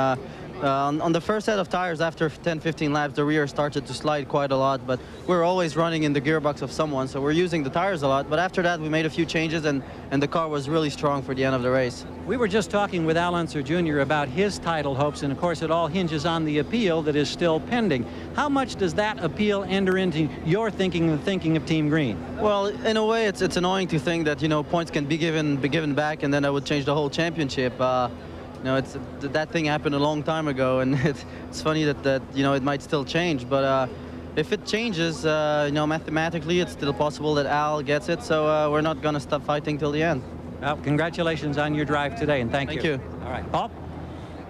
on the first set of tires, after 10-15 laps, the rear started to slide quite a lot, but we're always running in the gearbox of someone, so we're using the tires a lot. But after that, we made a few changes, and the car was really strong for the end of the race. We were just talking with Al Unser Jr. about his title hopes, and of course it all hinges on the appeal that is still pending. How much does that appeal enter into your thinking, the thinking of Team Green? Well, in a way, it's annoying to think that, you know, points can be given back, and then that would change the whole championship. You know, that thing happened a long time ago, and it's funny that you know, it might still change. But if it changes, you know, mathematically, it's still possible that Al gets it. So we're not going to stop fighting till the end. Well, congratulations on your drive today, and thank you. Thank you. All right, Paul.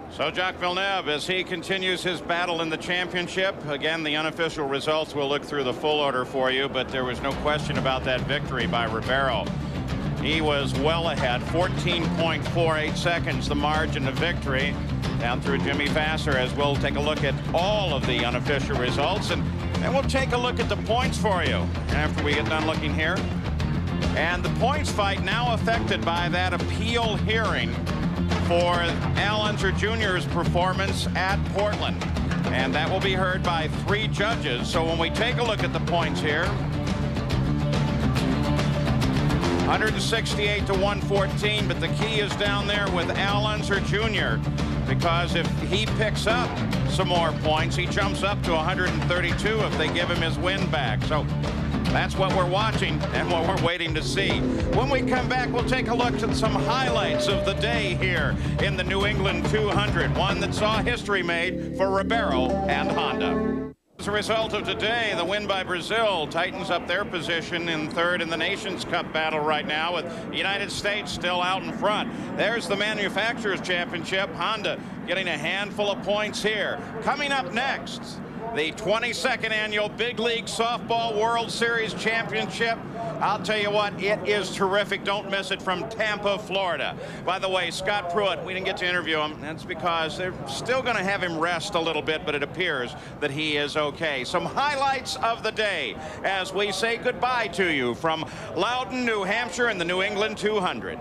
So Jacques Villeneuve, as he continues his battle in the championship, again, the unofficial results, we'll look through the full order for you, but there was no question about that victory by Ribeiro. He was well ahead, 14.48 seconds, the margin of victory, down through Jimmy Vasser, as we'll take a look at all of the unofficial results, and we'll take a look at the points for you after we get done looking here. And the points fight now affected by that appeal hearing for Al Unser Jr.'s performance at Portland. And that will be heard by 3 judges. So when we take a look at the points here, 168 to 114, but the key is down there with Al Unser Jr., because if he picks up some more points, he jumps up to 132 if they give him his win back. So that's what we're watching and what we're waiting to see. When we come back, we'll take a look at some highlights of the day here in the New England 200, one that saw history made for Ribeiro and Honda. As a result of today, the win by Brazil tightens up their position in 3rd in the Nations Cup battle right now, with the United States still out in front. There's the Manufacturers' Championship. Honda getting a handful of points here. Coming up next, the 22nd annual Big League Softball World Series Championship. I'll tell you what, it is terrific. Don't miss it, from Tampa, Florida. By the way, Scott Pruitt, we didn't get to interview him. That's because they're still going to have him rest a little bit, but it appears that he is okay. Some highlights of the day as we say goodbye to you from Loudon, New Hampshire, and the New England 200.